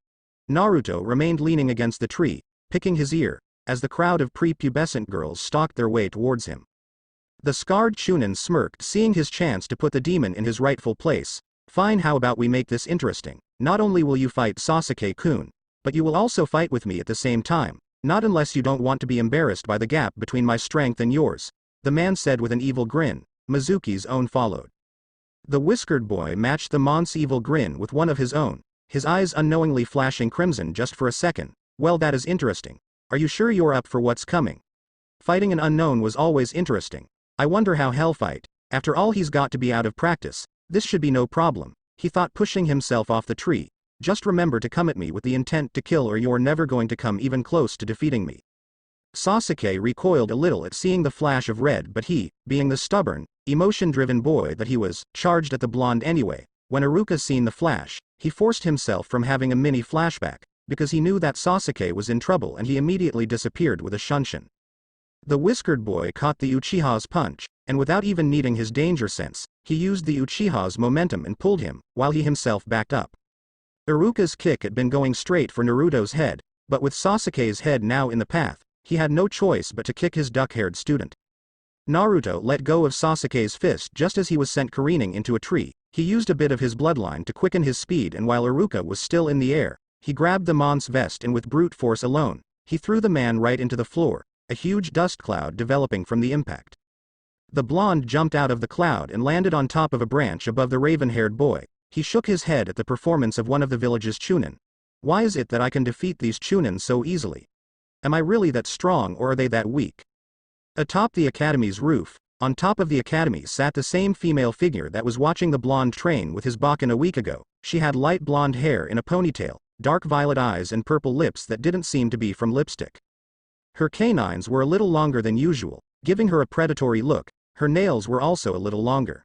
Naruto remained leaning against the tree, picking his ear, as the crowd of prepubescent girls stalked their way towards him. The scarred Chunin smirked, seeing his chance to put the demon in his rightful place. Fine, how about we make this interesting? Not only will you fight Sasuke-kun, but you will also fight with me at the same time. Not unless you don't want to be embarrassed by the gap between my strength and yours, the man said with an evil grin. Mizuki's own followed. The whiskered boy matched the monk's evil grin with one of his own, his eyes unknowingly flashing crimson just for a second. Well, that is interesting. Are you sure you're up for what's coming? Fighting an unknown was always interesting. I wonder how he'll fight. After all, he's got to be out of practice. This should be no problem, he thought, pushing himself off the tree. Just remember to come at me with the intent to kill, or you're never going to come even close to defeating me. Sasuke recoiled a little at seeing the flash of red, but he, being the stubborn, emotion-driven boy that he was, charged at the blonde anyway. When Iruka seen the flash, he forced himself from having a mini flashback, because he knew that Sasuke was in trouble, and he immediately disappeared with a shunshin. The whiskered boy caught the Uchiha's punch, and without even needing his danger sense, he used the Uchiha's momentum and pulled him, while he himself backed up. Iruka's kick had been going straight for Naruto's head, but with Sasuke's head now in the path, he had no choice but to kick his duck-haired student. Naruto let go of Sasuke's fist just as he was sent careening into a tree. He used a bit of his bloodline to quicken his speed, and while Iruka was still in the air, he grabbed the monk's vest and with brute force alone, he threw the man right into the floor, a huge dust cloud developing from the impact. The blonde jumped out of the cloud and landed on top of a branch above the raven-haired boy. He shook his head at the performance of one of the village's Chunin. Why is it that I can defeat these Chunin so easily? Am I really that strong, or are they that weak? Atop the academy's roof, on top of the academy, sat the same female figure that was watching the blonde train with his Bakken a week ago. She had light blonde hair in a ponytail, dark violet eyes, and purple lips that didn't seem to be from lipstick. Her canines were a little longer than usual, giving her a predatory look. Her nails were also a little longer.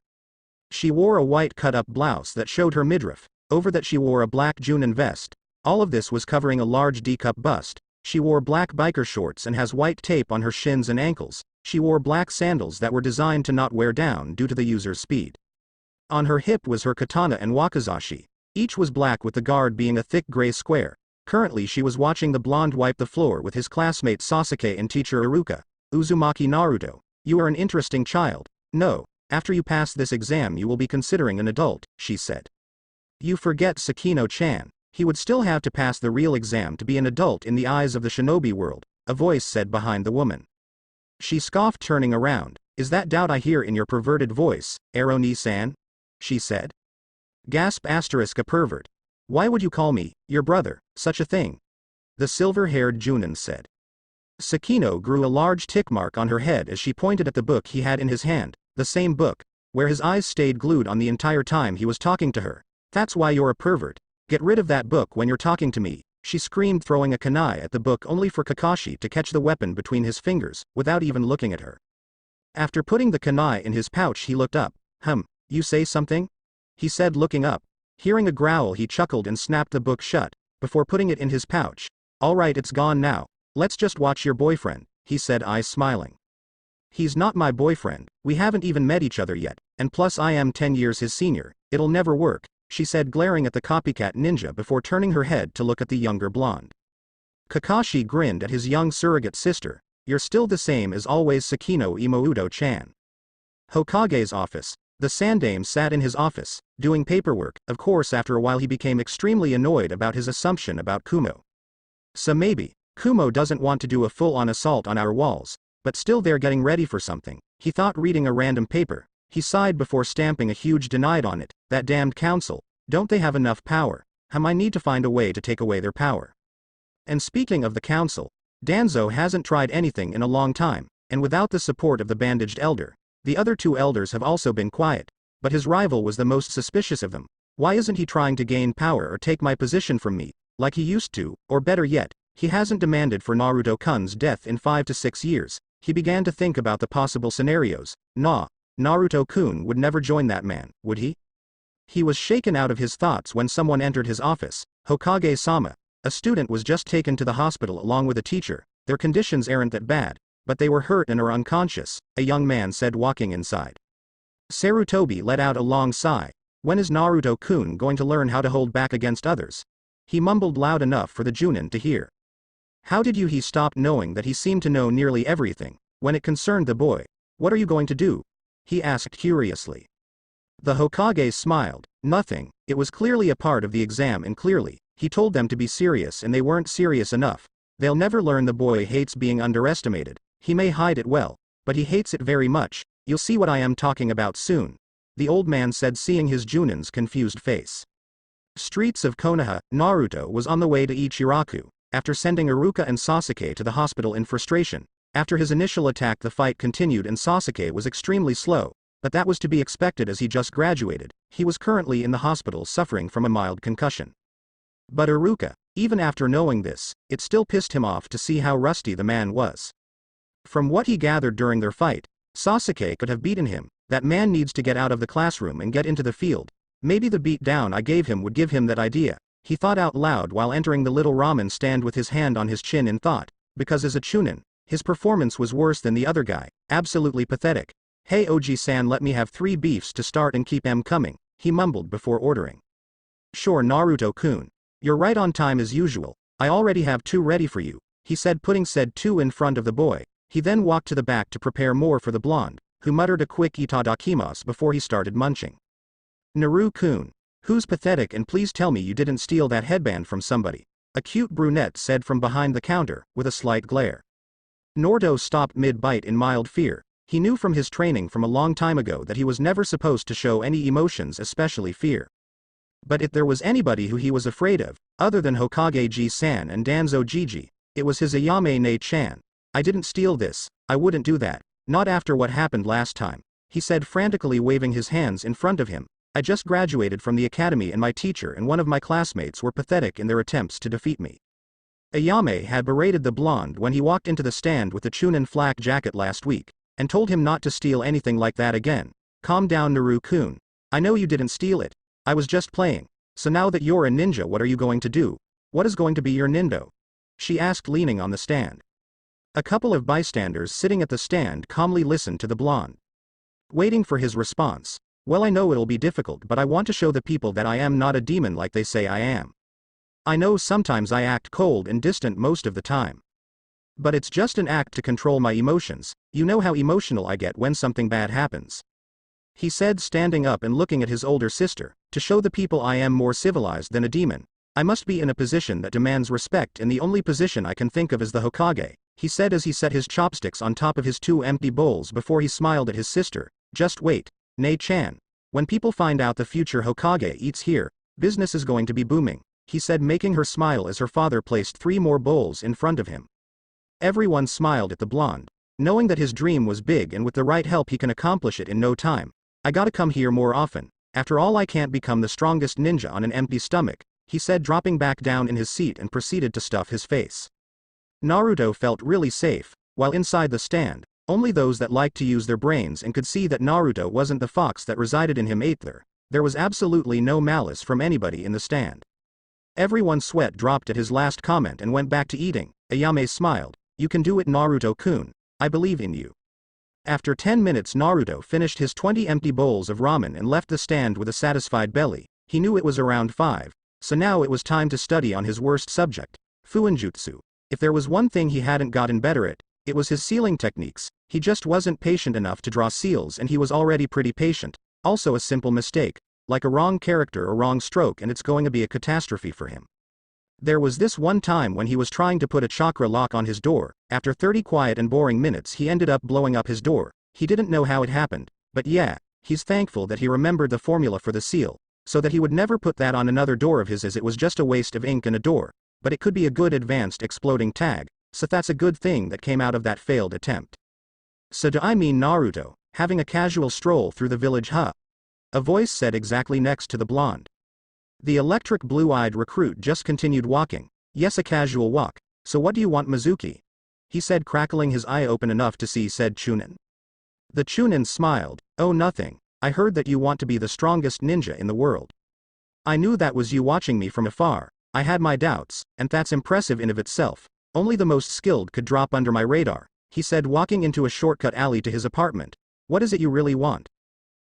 She wore a white cut-up blouse that showed her midriff. Over that she wore a black Junin vest. All of this was covering a large D-cup bust. She wore black biker shorts and has white tape on her shins and ankles. She wore black sandals that were designed to not wear down due to the user's speed. On her hip was her katana and wakizashi. Each was black with the guard being a thick gray square. Currently she was watching the blonde wipe the floor with his classmate Sasuke and teacher Iruka. Uzumaki Naruto, you are an interesting child. No, after you pass this exam you will be considering an adult, she said. You forget Sakino-chan. He would still have to pass the real exam to be an adult in the eyes of the shinobi world, a voice said behind the woman. She scoffed, turning around. Is that doubt I hear in your perverted voice, Aroni-san? She said. Gasp *a pervert. Why would you call me, your brother, such a thing? The silver-haired Junin said. Sakino grew a large tick mark on her head as she pointed at the book he had in his hand, the same book, where his eyes stayed glued on the entire time he was talking to her. That's why you're a pervert. Get rid of that book when you're talking to me, she screamed, throwing a kunai at the book only for Kakashi to catch the weapon between his fingers, without even looking at her. After putting the kunai in his pouch he looked up. You say something? He said, looking up. Hearing a growl he chuckled and snapped the book shut, before putting it in his pouch. Alright, it's gone now. Let's just watch your boyfriend, he said, eyes smiling. He's not my boyfriend, we haven't even met each other yet, and plus I am 10 years his senior, it'll never work, she said, glaring at the copycat ninja before turning her head to look at the younger blonde. Kakashi grinned at his young surrogate sister. You're still the same as always, Sakino Imouto-chan. Hokage's office. The Sandame sat in his office, doing paperwork. Of course, after a while he became extremely annoyed about his assumption about Kumo. So maybe, Kumo doesn't want to do a full-on assault on our walls, but still they're getting ready for something, he thought, reading a random paper. He sighed before stamping a huge denied on it. That damned council, don't they have enough power? I need to find a way to take away their power. And speaking of the council, Danzo hasn't tried anything in a long time, and without the support of the bandaged elder. The other two elders have also been quiet, but his rival was the most suspicious of them. Why isn't he trying to gain power or take my position from me, like he used to, or better yet, he hasn't demanded for Naruto-kun's death in 5 to 6 years. He began to think about the possible scenarios. Naruto-kun would never join that man, would he? He was shaken out of his thoughts when someone entered his office. Hokage-sama. A student was just taken to the hospital along with a teacher. Their conditions aren't that bad, but they were hurt and are unconscious, a young man said, walking inside. Sarutobi let out a long sigh. When is Naruto-kun going to learn how to hold back against others? He mumbled loud enough for the Junin to hear. How did you? He stopped, knowing that he seemed to know nearly everything. When it concerned the boy. What are you going to do? He asked curiously. The Hokage smiled. Nothing. It was clearly a part of the exam, and clearly, he told them to be serious and they weren't serious enough. They'll never learn. The boy hates being underestimated. He may hide it well, but he hates it very much. You'll see what I am talking about soon, the old man said, seeing his Junin's confused face. Streets of Konoha. Naruto was on the way to Ichiraku, after sending Iruka and Sasuke to the hospital in frustration. After his initial attack the fight continued and Sasuke was extremely slow, but that was to be expected as he just graduated. He was currently in the hospital suffering from a mild concussion. But Iruka, even after knowing this, it still pissed him off to see how rusty the man was. From what he gathered during their fight, Sasuke could have beaten him. That man needs to get out of the classroom and get into the field. Maybe the beat down I gave him would give him that idea, he thought out loud while entering the little ramen stand with his hand on his chin in thought, because as a Chunin, his performance was worse than the other guy, absolutely pathetic. Hey Oji-san, let me have 3 beefs to start and keep 'em coming, he mumbled before ordering. Sure Naruto-kun. You're right on time as usual, I already have 2 ready for you, he said, putting said 2 in front of the boy. He then walked to the back to prepare more for the blonde, who muttered a quick itadakimasu before he started munching. Naru-kun. Who's pathetic, and please tell me you didn't steal that headband from somebody, a cute brunette said from behind the counter, with a slight glare. Naruto stopped mid-bite in mild fear. He knew from his training from a long time ago that he was never supposed to show any emotions, especially fear. But if there was anybody who he was afraid of, other than Hokage-ji-san and Danzo-jiji, it was his Ayame-ne-chan. I didn't steal this, I wouldn't do that, not after what happened last time, he said, frantically waving his hands in front of him. I just graduated from the academy and my teacher and one of my classmates were pathetic in their attempts to defeat me. Ayame had berated the blonde when he walked into the stand with the Chunin flak jacket last week, and told him not to steal anything like that again. Calm down, Naru-kun. I know you didn't steal it. I was just playing. So now that you're a ninja, what are you going to do? What is going to be your nindo? She asked, leaning on the stand. A couple of bystanders sitting at the stand calmly listened to the blonde, waiting for his response. Well, I know it'll be difficult, but I want to show the people that I am not a demon like they say I am. I know sometimes I act cold and distant most of the time, but it's just an act to control my emotions. You know how emotional I get when something bad happens, he said, standing up and looking at his older sister. To show the people I am more civilized than a demon, I must be in a position that demands respect, and the only position I can think of is the Hokage, he said as he set his chopsticks on top of his 2 empty bowls before he smiled at his sister. Just wait, Nei-chan. When people find out the future Hokage eats here, business is going to be booming, he said, making her smile as her father placed 3 more bowls in front of him. Everyone smiled at the blonde, knowing that his dream was big and with the right help he can accomplish it in no time. I gotta come here more often. After all, I can't become the strongest ninja on an empty stomach, he said, dropping back down in his seat and proceeded to stuff his face. Naruto felt really safe, while inside the stand, only those that liked to use their brains and could see that Naruto wasn't the fox that resided in him ate there. There was absolutely no malice from anybody in the stand. Everyone's sweat dropped at his last comment and went back to eating. Ayame smiled. You can do it, Naruto-kun. I believe in you. After 10 minutes, Naruto finished his 20 empty bowls of ramen and left the stand with a satisfied belly. He knew it was around 5, so now it was time to study on his worst subject, Fuinjutsu. If there was one thing he hadn't gotten better at, it was his sealing techniques. He just wasn't patient enough to draw seals, and he was already pretty patient. Also a simple mistake, like a wrong character or wrong stroke, and it's going to be a catastrophe for him. There was this one time when he was trying to put a chakra lock on his door. After 30 quiet and boring minutes, he ended up blowing up his door. He didn't know how it happened, but yeah, he's thankful that he remembered the formula for the seal, so that he would never put that on another door of his, as it was just a waste of ink and a door, but it could be a good advanced exploding tag, so that's a good thing that came out of that failed attempt. So do I mean Naruto, having a casual stroll through the village, huh? A voice said exactly next to the blonde. The electric blue-eyed recruit just continued walking. Yes, a casual walk. So what do you want, Mizuki? He said, crackling his eye open enough to see said Chunin. The Chunin smiled. Oh, nothing. I heard that you want to be the strongest ninja in the world. I knew that was you watching me from afar. I had my doubts, and that's impressive in of itself. Only the most skilled could drop under my radar, he said, walking into a shortcut alley to his apartment. What is it you really want?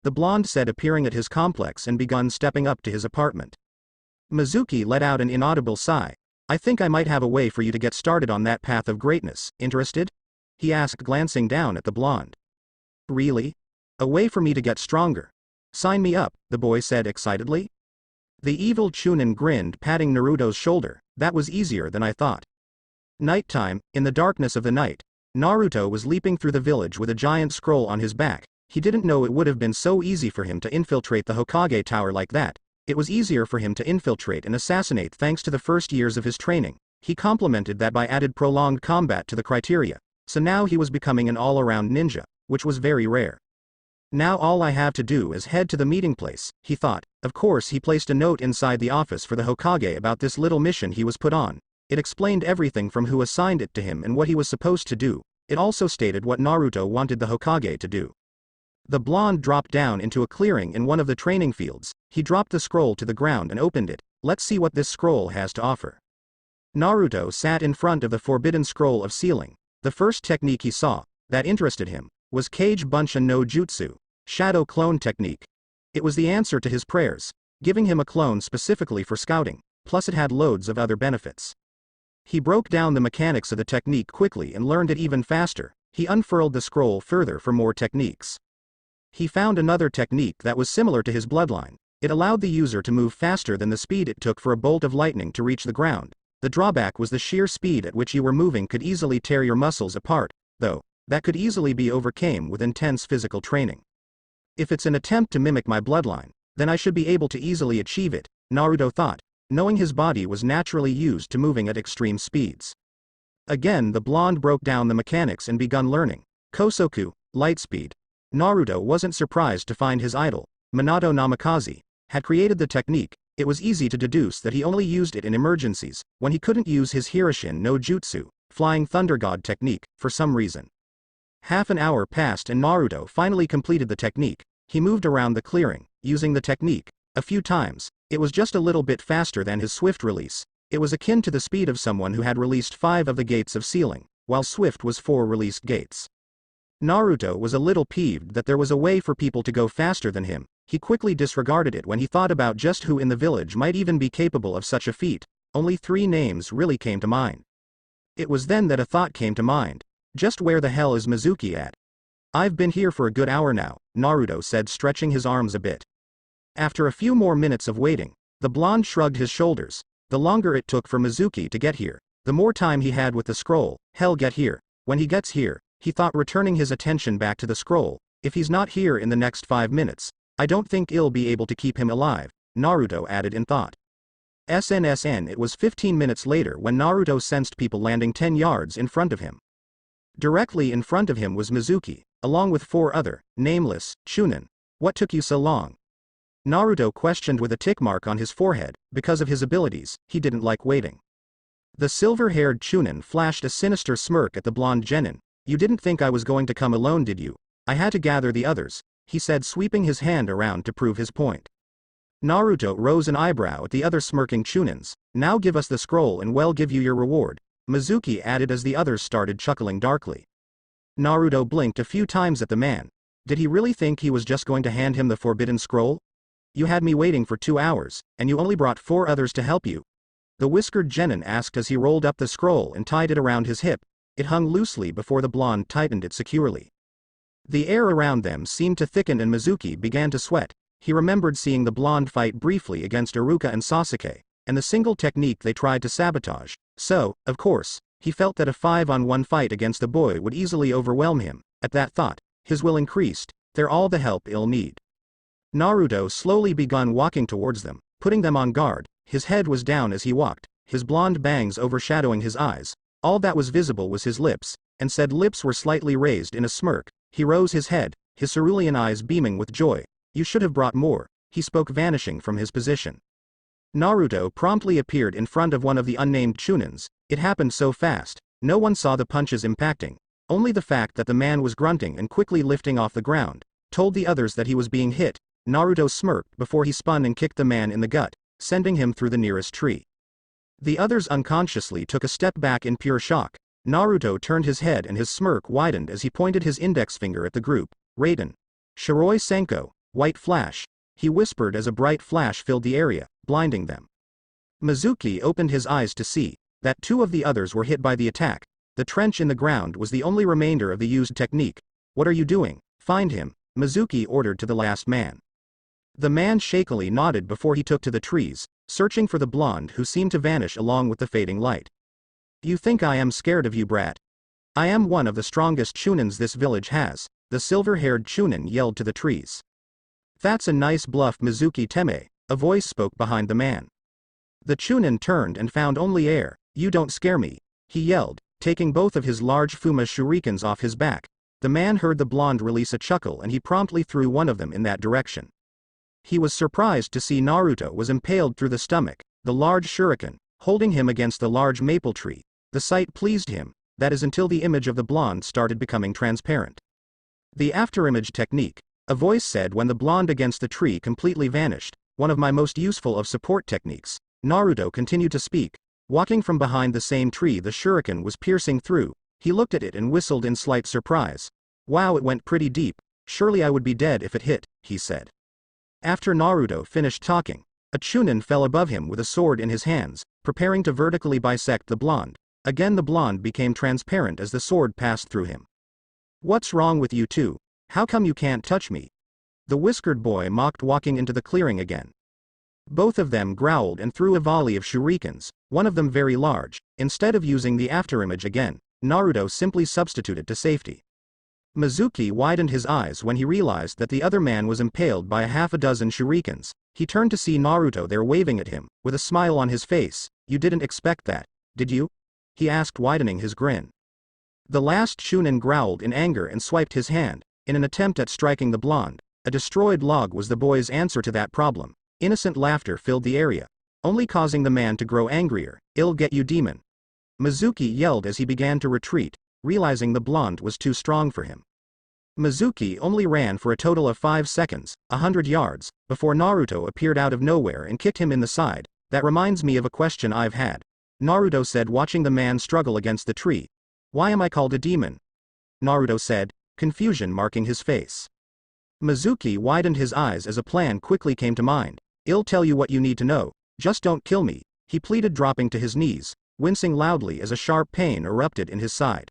The blonde said, appearing at his complex and begun stepping up to his apartment. Mizuki let out an inaudible sigh. I think I might have a way for you to get started on that path of greatness. Interested? He asked, glancing down at the blonde. Really? A way for me to get stronger? Sign me up, the boy said excitedly. The evil Chunin grinned, patting Naruto's shoulder. That was easier than I thought. Nighttime, in the darkness of the night, Naruto was leaping through the village with a giant scroll on his back. He didn't know it would have been so easy for him to infiltrate the Hokage Tower like that. It was easier for him to infiltrate and assassinate thanks to the first years of his training. He complemented that by added prolonged combat to the criteria. So now he was becoming an all-around ninja, which was very rare. Now all I have to do is head to the meeting place, he thought. Of course, he placed a note inside the office for the Hokage about this little mission he was put on. It explained everything from who assigned it to him and what he was supposed to do. It also stated what Naruto wanted the Hokage to do. The blonde dropped down into a clearing in one of the training fields. He dropped the scroll to the ground and opened it. Let's see what this scroll has to offer. Naruto sat in front of the forbidden scroll of sealing. The first technique he saw, that interested him, was Kage Bunshin no Jutsu, Shadow Clone Technique. It was the answer to his prayers, giving him a clone specifically for scouting, plus it had loads of other benefits. He broke down the mechanics of the technique quickly and learned it even faster. He unfurled the scroll further for more techniques. He found another technique that was similar to his bloodline. It allowed the user to move faster than the speed it took for a bolt of lightning to reach the ground. The drawback was the sheer speed at which you were moving could easily tear your muscles apart, though, that could easily be overcome with intense physical training. If it's an attempt to mimic my bloodline, then I should be able to easily achieve it, Naruto thought, knowing his body was naturally used to moving at extreme speeds. Again, the blonde broke down the mechanics and begun learning. Kosoku, light speed. Naruto wasn't surprised to find his idol, Minato Namikaze, had created the technique. It was easy to deduce that he only used it in emergencies, when he couldn't use his Hirishin no Jutsu, Flying Thunder God technique, for some reason. Half an hour passed and Naruto finally completed the technique. He moved around the clearing, using the technique a few times. It was just a little bit faster than his swift release. It was akin to the speed of someone who had released 5 of the gates of sealing, while swift was 4 released gates. Naruto was a little peeved that there was a way for people to go faster than him. He quickly disregarded it when he thought about just who in the village might even be capable of such a feat. Only 3 names really came to mind. It was then that a thought came to mind. Just where the hell is Mizuki at? I've been here for a good hour now, Naruto said, stretching his arms a bit. After a few more minutes of waiting, the blonde shrugged his shoulders. The longer it took for Mizuki to get here, the more time he had with the scroll. Hell, get here. When he gets here, he thought, returning his attention back to the scroll. If he's not here in the next 5 minutes, I don't think I'll be able to keep him alive, Naruto added in thought. SNSN. It was 15 minutes later when Naruto sensed people landing 10 yards in front of him. Directly in front of him was Mizuki, along with 4 other, nameless, Chunin. What took you so long? Naruto questioned with a tick mark on his forehead. Because of his abilities, he didn't like waiting. The silver-haired Chunin flashed a sinister smirk at the blonde genin. You didn't think I was going to come alone, did you? I had to gather the others, he said, sweeping his hand around to prove his point. Naruto rose an eyebrow at the other smirking Chunins. Now give us the scroll and we'll give you your reward, Mizuki added as the others started chuckling darkly. Naruto blinked a few times at the man. Did he really think he was just going to hand him the forbidden scroll? You had me waiting for 2 hours, and you only brought 4 others to help you? The whiskered genin asked as he rolled up the scroll and tied it around his hip. It hung loosely before the blonde tightened it securely. The air around them seemed to thicken and Mizuki began to sweat. He remembered seeing the blonde fight briefly against Iruka and Sasuke, and the single technique they tried to sabotage. So, of course, he felt that a 5-on-1 fight against the boy would easily overwhelm him. At that thought, his will increased. They're all the help I'll need. Naruto slowly began walking towards them, putting them on guard. His head was down as he walked, his blonde bangs overshadowing his eyes. All that was visible was his lips, and said lips were slightly raised in a smirk. He rose his head, his cerulean eyes beaming with joy. You should have brought more, he spoke, vanishing from his position. Naruto promptly appeared in front of one of the unnamed Chunins. It happened so fast, no one saw the punches impacting. Only the fact that the man was grunting and quickly lifting off the ground told the others that he was being hit. Naruto smirked before he spun and kicked the man in the gut, sending him through the nearest tree. The others unconsciously took a step back in pure shock. Naruto turned his head and his smirk widened as he pointed his index finger at the group. Raiden. Shiroi Senko, white flash, he whispered as a bright flash filled the area, blinding them. Mizuki opened his eyes to see that 2 of the others were hit by the attack. The trench in the ground was the only remainder of the used technique. What are you doing? Find him, Mizuki ordered to the last man. The man shakily nodded before he took to the trees, searching for the blonde who seemed to vanish along with the fading light. You think I am scared of you, brat? I am one of the strongest Chunins this village has, the silver-haired Chunin yelled to the trees. That's a nice bluff, Mizuki Teme, a voice spoke behind the man. The Chunin turned and found only air. You don't scare me, he yelled, taking both of his large Fuma shurikens off his back. The man heard the blonde release a chuckle and he promptly threw one of them in that direction. He was surprised to see Naruto was impaled through the stomach, the large shuriken, holding him against the large maple tree. The sight pleased him, that is until the image of the blonde started becoming transparent. The afterimage technique, a voice said when the blonde against the tree completely vanished, one of my most useful of support techniques. Naruto continued to speak. Walking from behind the same tree the shuriken was piercing through, he looked at it and whistled in slight surprise. Wow, it went pretty deep. Surely I would be dead if it hit, he said. After Naruto finished talking, a Chunin fell above him with a sword in his hands, preparing to vertically bisect the blonde. Again the blonde became transparent as the sword passed through him. What's wrong with you two? How come you can't touch me? The whiskered boy mocked, walking into the clearing again. Both of them growled and threw a volley of shurikens, one of them very large. Instead of using the afterimage again, Naruto simply substituted to safety. Mizuki widened his eyes when he realized that the other man was impaled by a half a dozen shurikens. He turned to see Naruto there waving at him, with a smile on his face. You didn't expect that, did you? He asked, widening his grin. The last Chunin growled in anger and swiped his hand, in an attempt at striking the blonde. A destroyed log was the boy's answer to that problem. Innocent laughter filled the area, only causing the man to grow angrier. "I'll get you, demon!" Mizuki yelled as he began to retreat, realizing the blonde was too strong for him. Mizuki only ran for a total of 5 seconds, 100 yards, before Naruto appeared out of nowhere and kicked him in the side. "That reminds me of a question I've had," Naruto said, watching the man struggle against the tree. "Why am I called a demon?" Naruto said, confusion marking his face. Mizuki widened his eyes as a plan quickly came to mind. "I'll tell you what you need to know, just don't kill me," he pleaded, dropping to his knees, wincing loudly as a sharp pain erupted in his side.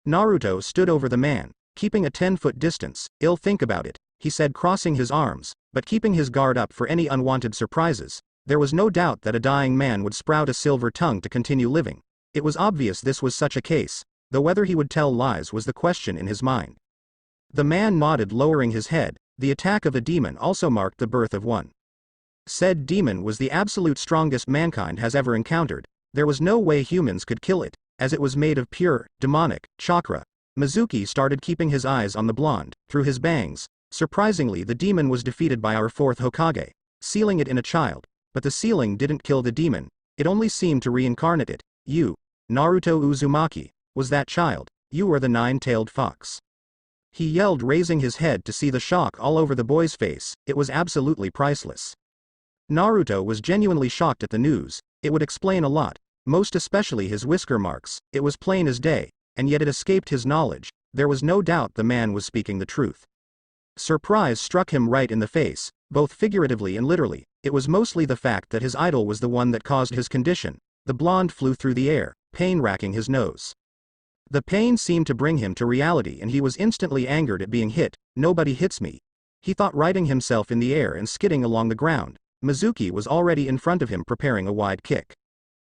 Naruto stood over the man, keeping a 10-foot distance. "I'll think about it," he said, crossing his arms, but keeping his guard up for any unwanted surprises. There was no doubt that a dying man would sprout a silver tongue to continue living. It was obvious this was such a case, though whether he would tell lies was the question in his mind. The man nodded, lowering his head. The attack of a demon also marked the birth of one. Said demon was the absolute strongest mankind has ever encountered. There was no way humans could kill it, as it was made of pure, demonic, chakra. Mizuki started keeping his eyes on the blonde, through his bangs. "Surprisingly, the demon was defeated by our 4th Hokage, sealing it in a child. But the sealing didn't kill the demon, it only seemed to reincarnate it. You, Naruto Uzumaki, was that child. You are the 9-tailed fox," he yelled, raising his head to see the shock all over the boy's face. It was absolutely priceless. Naruto was genuinely shocked at the news. It would explain a lot, most especially his whisker marks. It was plain as day, and yet it escaped his knowledge. There was no doubt the man was speaking the truth. Surprise struck him right in the face, both figuratively and literally. It was mostly the fact that his idol was the one that caused his condition. The blonde flew through the air, pain racking his nose. The pain seemed to bring him to reality, and he was instantly angered at being hit. "Nobody hits me," he thought, righting himself in the air and skidding along the ground. Mizuki was already in front of him, preparing a wide kick.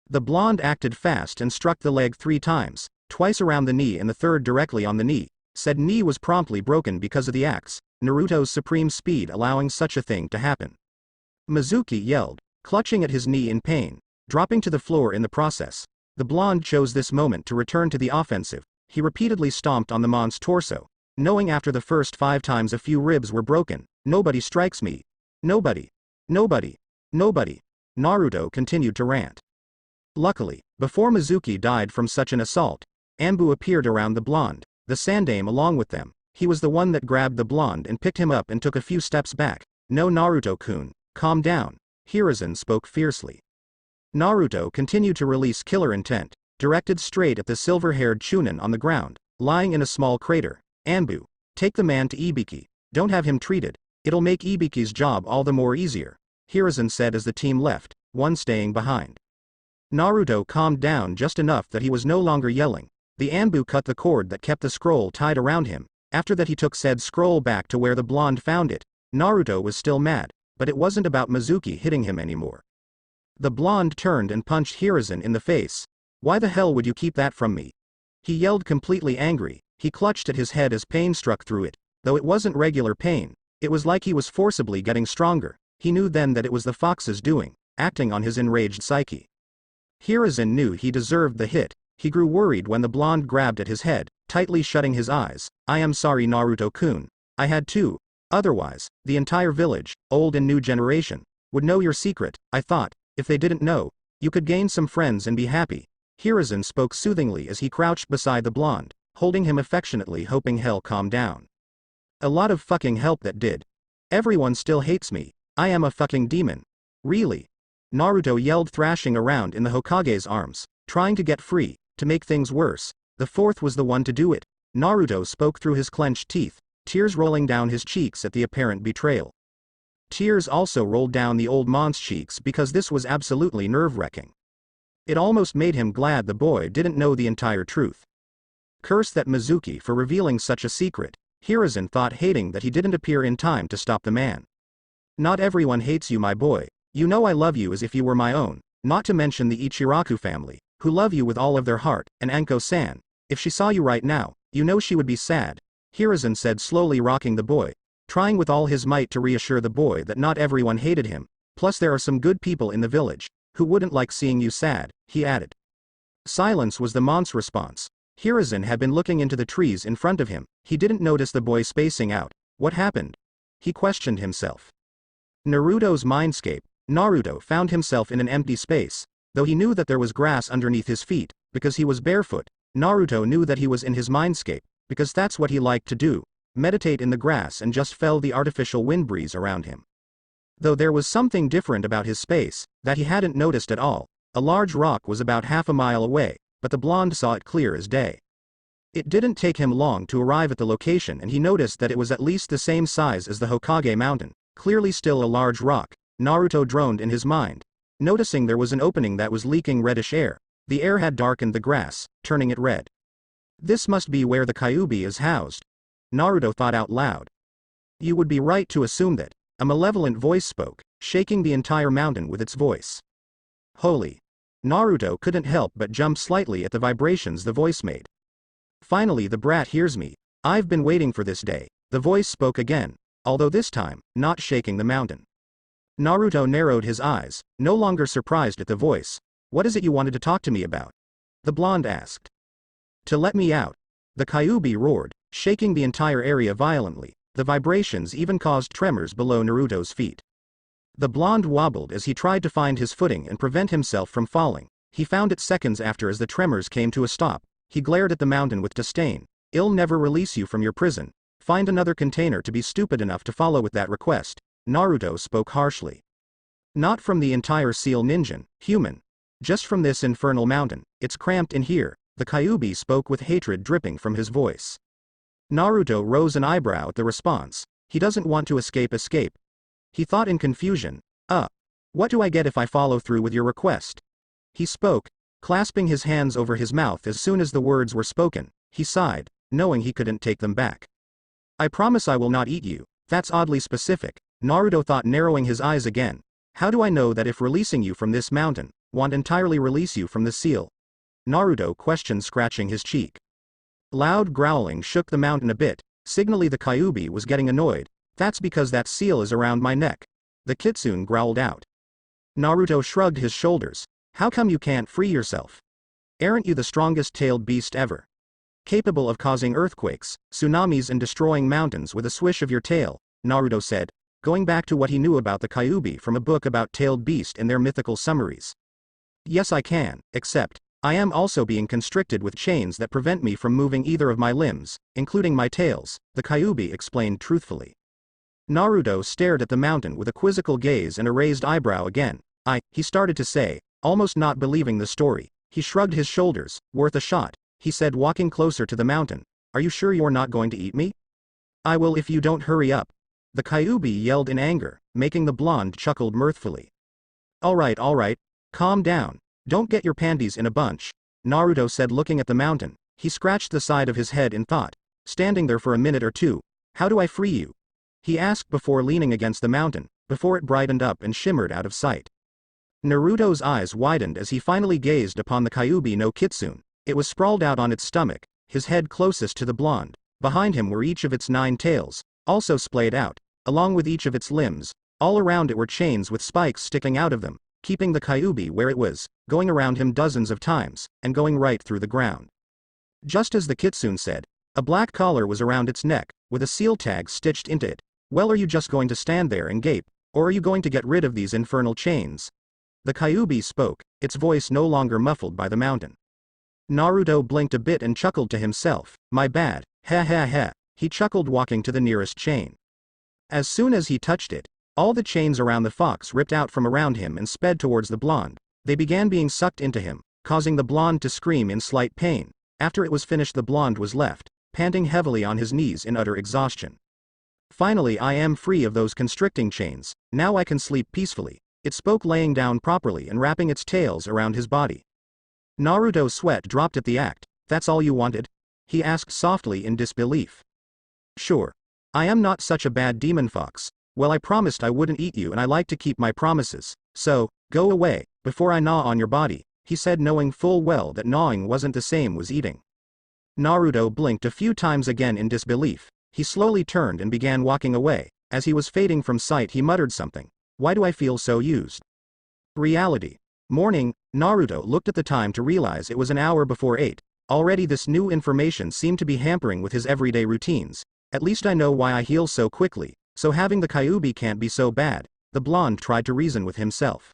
The blonde acted fast and struck the leg 3 times, twice around the knee and the third directly on the knee. Said knee was promptly broken because of the axe, Naruto's supreme speed allowing such a thing to happen. Mizuki yelled, clutching at his knee in pain, dropping to the floor in the process. The blonde chose this moment to return to the offensive. He repeatedly stomped on the man's torso, knowing after the first 5 times a few ribs were broken. "Nobody strikes me. Nobody. Nobody. Nobody." Naruto continued to rant. Luckily, before Mizuki died from such an assault, Anbu appeared around the blonde, the Sandame along with them. He was the one that grabbed the blonde and picked him up and took a few steps back. "No, Naruto-kun, calm down," Hiruzen spoke fiercely. Naruto continued to release killer intent, directed straight at the silver-haired Chunin on the ground, lying in a small crater. "Anbu, take the man to Ibiki. Don't have him treated. It'll make Ibiki's job all the more easier," Hiruzen said as the team left, one staying behind. Naruto calmed down just enough that he was no longer yelling. The Anbu cut the cord that kept the scroll tied around him. After that, he took said scroll back to where the blonde found it. Naruto was still mad, but it wasn't about Mizuki hitting him anymore. The blonde turned and punched Hiruzen in the face. "Why the hell would you keep that from me?" he yelled, completely angry. He clutched at his head as pain struck through it. Though it wasn't regular pain, it was like he was forcibly getting stronger. He knew then that it was the fox's doing, acting on his enraged psyche. Hiruzen knew he deserved the hit. He grew worried when the blonde grabbed at his head, tightly shutting his eyes. "I am sorry, Naruto-kun. I had to. Otherwise, the entire village, old and new generation, would know your secret. I thought, if they didn't know, you could gain some friends and be happy." Hiruzen spoke soothingly as he crouched beside the blonde, holding him affectionately, hoping he'll calm down. "A lot of fucking help that did. Everyone still hates me. I am a fucking demon. Really?" Naruto yelled, thrashing around in the Hokage's arms, trying to get free. To make things worse, the 4th was the one to do it. Naruto spoke through his clenched teeth, tears rolling down his cheeks at the apparent betrayal. Tears also rolled down the old man's cheeks because this was absolutely nerve-wracking. It almost made him glad the boy didn't know the entire truth. Curse that Mizuki for revealing such a secret, Hiruzen thought, hating that he didn't appear in time to stop the man. "Not everyone hates you, my boy. You know I love you as if you were my own, not to mention the Ichiraku family, who love you with all of their heart, and Anko-san. If she saw you right now, you know she would be sad," Hiruzen said, slowly rocking the boy, trying with all his might to reassure the boy that not everyone hated him. "Plus there are some good people in the village, who wouldn't like seeing you sad," he added. Silence was the man's response. Hiruzen had been looking into the trees in front of him. He didn't notice the boy spacing out. What happened? He questioned himself. Naruto's mindscape. Naruto found himself in an empty space. Though he knew that there was grass underneath his feet, because he was barefoot, Naruto knew that he was in his mindscape, because that's what he liked to do, meditate in the grass and just feel the artificial wind breeze around him. Though there was something different about his space, that he hadn't noticed at all. A large rock was about half a mile away, but the blonde saw it clear as day. It didn't take him long to arrive at the location and he noticed that it was at least the same size as the Hokage mountain, clearly still a large rock. Naruto droned in his mind. Noticing there was an opening that was leaking reddish air, the air had darkened the grass, turning it red. This must be where the Kyuubi is housed. Naruto thought out loud. You would be right to assume that. A malevolent voice spoke, shaking the entire mountain with its voice. Holy. Naruto couldn't help but jump slightly at the vibrations the voice made. Finally the brat hears me. I've been waiting for this day. The voice spoke again, although this time, not shaking the mountain. Naruto narrowed his eyes, no longer surprised at the voice. What is it you wanted to talk to me about? The blonde asked. To let me out. The Kyuubi roared, shaking the entire area violently. The vibrations even caused tremors below Naruto's feet. The blonde wobbled as he tried to find his footing and prevent himself from falling. He found it seconds after as the tremors came to a stop. He glared at the mountain with disdain. I'll never release you from your prison. Find another container to be stupid enough to follow with that request. Naruto spoke harshly. Not from the entire seal ninja, human. Just from this infernal mountain. It's cramped in here. The Kyuubi spoke with hatred dripping from his voice. Naruto rose an eyebrow at the response. He doesn't want to escape. He thought in confusion. What do I get if I follow through with your request? He spoke, clasping his hands over his mouth as soon as the words were spoken. He sighed, knowing he couldn't take them back. I promise I will not eat you. That's oddly specific. Naruto thought, narrowing his eyes again. How do I know that if releasing you from this mountain, won't entirely release you from the seal? Naruto questioned, scratching his cheek. Loud growling shook the mountain a bit, signaling the Kyuubi was getting annoyed. That's because that seal is around my neck. The kitsune growled out. Naruto shrugged his shoulders. How come you can't free yourself? Aren't you the strongest tailed beast ever? Capable of causing earthquakes, tsunamis and destroying mountains with a swish of your tail, Naruto said, going back to what he knew about the Kyuubi from a book about tailed beast and their mythical summaries. Yes, I can, except, I am also being constricted with chains that prevent me from moving either of my limbs, including my tails, the Kyuubi explained truthfully. Naruto stared at the mountain with a quizzical gaze and a raised eyebrow again. He started to say, almost not believing the story. He shrugged his shoulders. Worth a shot, he said, walking closer to the mountain. Are you sure you're not going to eat me? I will if you don't hurry up. The Kyuubi yelled in anger, making the blonde chuckle mirthfully. All right, calm down. Don't get your panties in a bunch, Naruto said, looking at the mountain. He scratched the side of his head in thought, standing there for a minute or two. How do I free you? He asked before leaning against the mountain, before it brightened up and shimmered out of sight. Naruto's eyes widened as he finally gazed upon the Kyuubi no Kitsune. It was sprawled out on its stomach, his head closest to the blonde. Behind him were each of its 9 tails, also splayed out, along with each of its limbs. All around it were chains with spikes sticking out of them, keeping the Kyuubi where it was, going around him dozens of times, and going right through the ground. Just as the Kitsune said, a black collar was around its neck, with a seal tag stitched into it. Well, are you just going to stand there and gape, or are you going to get rid of these infernal chains? The Kyuubi spoke, its voice no longer muffled by the mountain. Naruto blinked a bit and chuckled to himself. My bad, ha ha ha, he chuckled, walking to the nearest chain. As soon as he touched it, all the chains around the fox ripped out from around him and sped towards the blonde. They began being sucked into him, causing the blonde to scream in slight pain. After it was finished, the blonde was left, panting heavily on his knees in utter exhaustion. Finally, I am free of those constricting chains. Now I can sleep peacefully, it spoke, laying down properly and wrapping its tails around his body. Naruto's sweat dropped at the act. That's all you wanted? He asked softly in disbelief. Sure. I am not such a bad demon fox. Well, I promised I wouldn't eat you and I like to keep my promises. So, go away, before I gnaw on your body, he said, knowing full well that gnawing wasn't the same as eating. Naruto blinked a few times again in disbelief. He slowly turned and began walking away. As he was fading from sight, he muttered something. Why do I feel so used? Reality. Morning. Naruto looked at the time to realize it was an hour before 8. Already this new information seemed to be hampering with his everyday routines. At least I know why I heal so quickly, so having the Kyuubi can't be so bad. the blonde tried to reason with himself.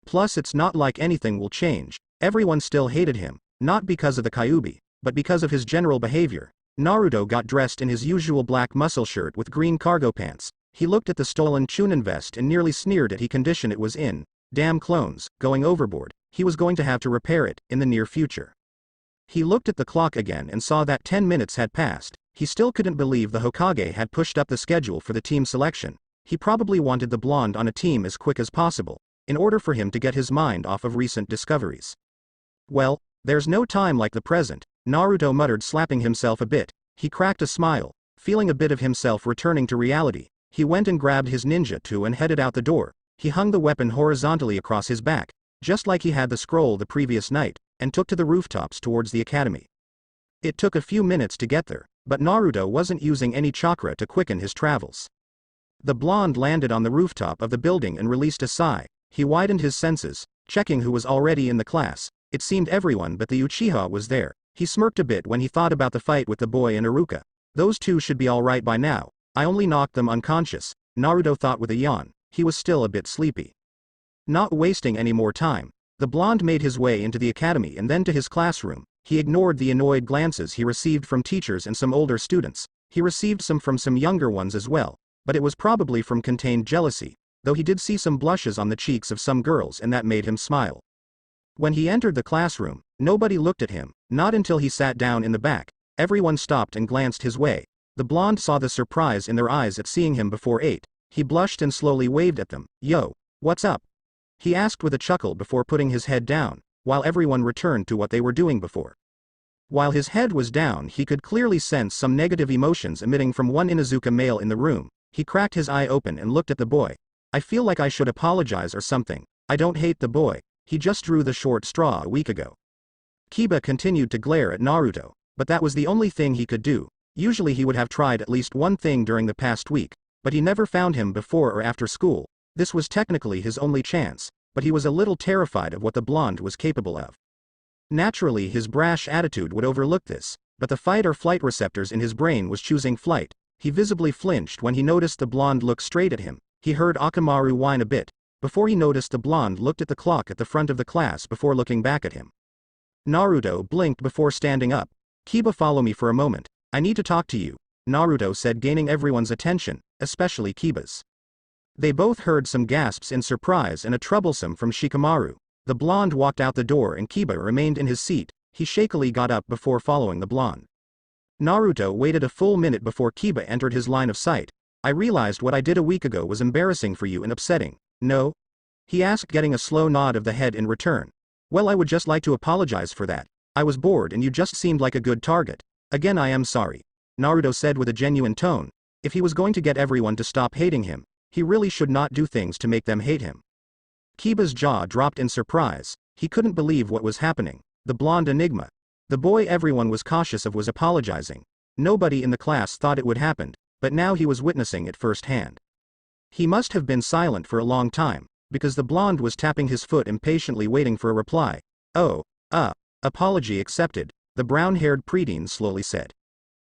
Plus it's not like anything will change, everyone still hated him, not because of the Kyuubi, but because of his general behavior. Naruto got dressed in his usual black muscle shirt with green cargo pants. He looked at the stolen Chunin vest and nearly sneered at the condition it was in. Damn clones, going overboard. He was going to have to repair it in the near future. He looked at the clock again and saw that 10 minutes had passed. He still couldn't believe the Hokage had pushed up the schedule for the team selection. He probably wanted the blonde on a team as quick as possible, in order for him to get his mind off of recent discoveries. Well, there's no time like the present, Naruto muttered, slapping himself a bit. He cracked a smile, feeling a bit of himself returning to reality. He went and grabbed his ninjutsu and headed out the door. He hung the weapon horizontally across his back, just like he had the scroll the previous night, and took to the rooftops towards the academy. It took a few minutes to get there, but Naruto wasn't using any chakra to quicken his travels. The blonde landed on the rooftop of the building and released a sigh. He widened his senses, checking who was already in the class. It seemed everyone but the Uchiha was there. He smirked a bit when he thought about the fight with the boy and Iruka. Those two should be alright by now. I only knocked them unconscious, Naruto thought with a yawn. He was still a bit sleepy. Not wasting any more time, the blonde made his way into the academy and then to his classroom. He ignored the annoyed glances he received from teachers and some older students. He received some from some younger ones as well, but it was probably from contained jealousy, though he did see some blushes on the cheeks of some girls and that made him smile. When he entered the classroom, nobody looked at him, not until he sat down in the back. Everyone stopped and glanced his way. The blonde saw the surprise in their eyes at seeing him before 8. He blushed and slowly waved at them. Yo, what's up? He asked with a chuckle before putting his head down, while everyone returned to what they were doing before. While his head was down, he could clearly sense some negative emotions emitting from one Inuzuka male in the room. He cracked his eye open and looked at the boy. I feel like I should apologize or something. I don't hate the boy. He just drew the short straw a week ago. Kiba continued to glare at Naruto, but that was the only thing he could do. Usually he would have tried at least one thing during the past week, but he never found him before or after school. This was technically his only chance, but he was a little terrified of what the blonde was capable of. Naturally his brash attitude would overlook this, but the fight or flight receptors in his brain was choosing flight. He visibly flinched when he noticed the blonde look straight at him. He heard Akamaru whine a bit, before he noticed the blonde looked at the clock at the front of the class before looking back at him. Naruto blinked before standing up. Kiba, follow me for a moment. I need to talk to you, Naruto said, gaining everyone's attention, especially Kiba's. They both heard some gasps in surprise and a troublesome from Shikamaru. The blonde walked out the door and Kiba remained in his seat. He shakily got up before following the blonde. Naruto waited a full minute before Kiba entered his line of sight. I realized what I did a week ago was embarrassing for you and upsetting. No? He asked, getting a slow nod of the head in return. Well, I would just like to apologize for that. I was bored and you just seemed like a good target. Again, I am sorry, Naruto said with a genuine tone. If he was going to get everyone to stop hating him, he really should not do things to make them hate him. Kiba's jaw dropped in surprise. He couldn't believe what was happening. The blonde enigma. The boy everyone was cautious of was apologizing. Nobody in the class thought it would happen, but now he was witnessing it firsthand. He must have been silent for a long time, because the blonde was tapping his foot impatiently waiting for a reply. Oh, apology accepted, the brown-haired preteen slowly said.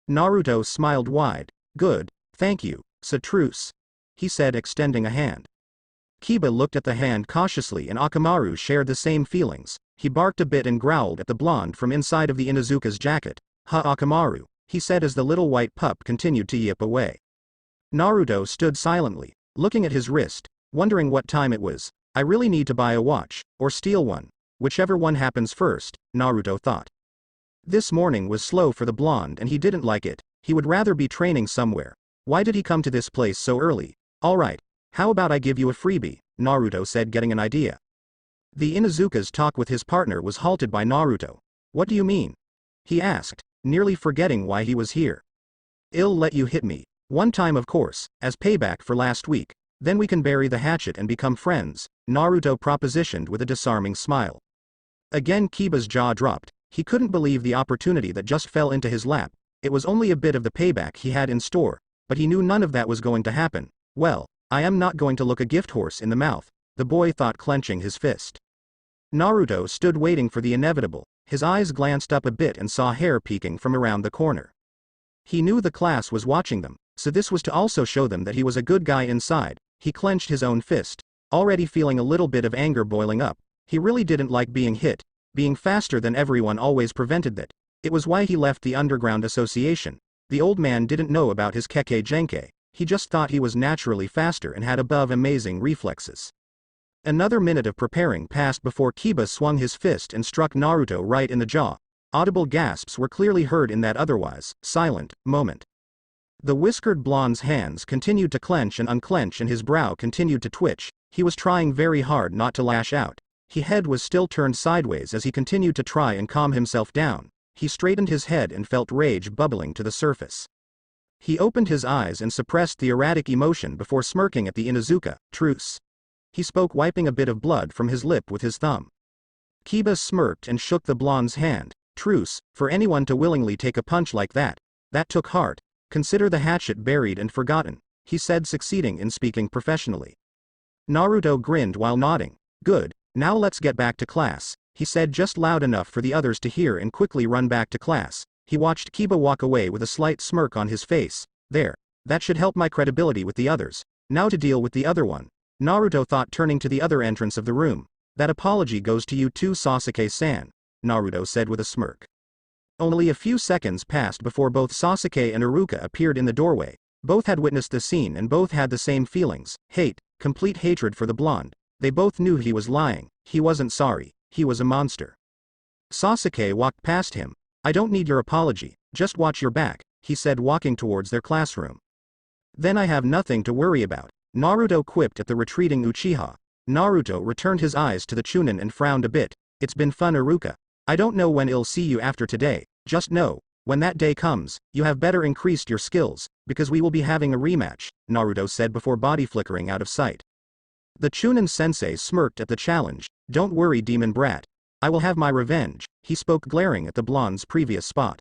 Naruto smiled wide. Good, thank you, Satruse, he said, extending a hand. Kiba looked at the hand cautiously and Akamaru shared the same feelings. He barked a bit and growled at the blonde from inside of the Inuzuka's jacket. Ha, Akamaru, he said as the little white pup continued to yip away. Naruto stood silently, looking at his wrist, wondering what time it was. I really need to buy a watch, or steal one. Whichever one happens first, Naruto thought. This morning was slow for the blonde and he didn't like it. He would rather be training somewhere. Why did he come to this place so early? Alright, how about I give you a freebie, Naruto said, getting an idea. The Inuzuka's talk with his partner was halted by Naruto. What do you mean? He asked, nearly forgetting why he was here. I'll let you hit me. One time, of course, as payback for last week. Then we can bury the hatchet and become friends, Naruto propositioned with a disarming smile. Again Kiba's jaw dropped. He couldn't believe the opportunity that just fell into his lap. It was only a bit of the payback he had in store, but he knew none of that was going to happen. Well, I am not going to look a gift horse in the mouth, the boy thought, clenching his fist. Naruto stood waiting for the inevitable. His eyes glanced up a bit and saw hair peeking from around the corner. He knew the class was watching them, so this was to also show them that he was a good guy inside. He clenched his own fist, already feeling a little bit of anger boiling up. He really didn't like being hit. Being faster than everyone always prevented that. It was why he left the Underground Association. The old man didn't know about his Kekkei Genkei. He just thought he was naturally faster and had above amazing reflexes. Another minute of preparing passed before Kiba swung his fist and struck Naruto right in the jaw. Audible gasps were clearly heard in that otherwise silent moment. The whiskered blonde's hands continued to clench and unclench and his brow continued to twitch. He was trying very hard not to lash out. His head was still turned sideways as he continued to try and calm himself down. He straightened his head and felt rage bubbling to the surface. He opened his eyes and suppressed the erratic emotion before smirking at the Inuzuka. Truce. He spoke, wiping a bit of blood from his lip with his thumb. Kiba smirked and shook the blonde's hand. Truce, for anyone to willingly take a punch like that. That took heart. Consider the hatchet buried and forgotten, he said, succeeding in speaking professionally. Naruto grinned while nodding. Good, now let's get back to class, he said just loud enough for the others to hear and quickly run back to class. He watched Kiba walk away with a slight smirk on his face. There. That should help my credibility with the others. Now to deal with the other one. Naruto thought, turning to the other entrance of the room. That apology goes to you too, Sasuke-san, Naruto said with a smirk. Only a few seconds passed before both Sasuke and Iruka appeared in the doorway. Both had witnessed the scene and both had the same feelings, hate, complete hatred for the blonde. They both knew he was lying. He wasn't sorry. He was a monster. Sasuke walked past him. I don't need your apology, just watch your back, he said, walking towards their classroom. Then I have nothing to worry about, Naruto quipped at the retreating Uchiha. Naruto returned his eyes to the Chunin and frowned a bit. It's been fun, Iruka. I don't know when I'll see you after today, just know, when that day comes, you have better increased your skills, because we will be having a rematch, Naruto said before body flickering out of sight. The Chunin sensei smirked at the challenge. Don't worry, demon brat. I will have my revenge, he spoke, glaring at the blonde's previous spot.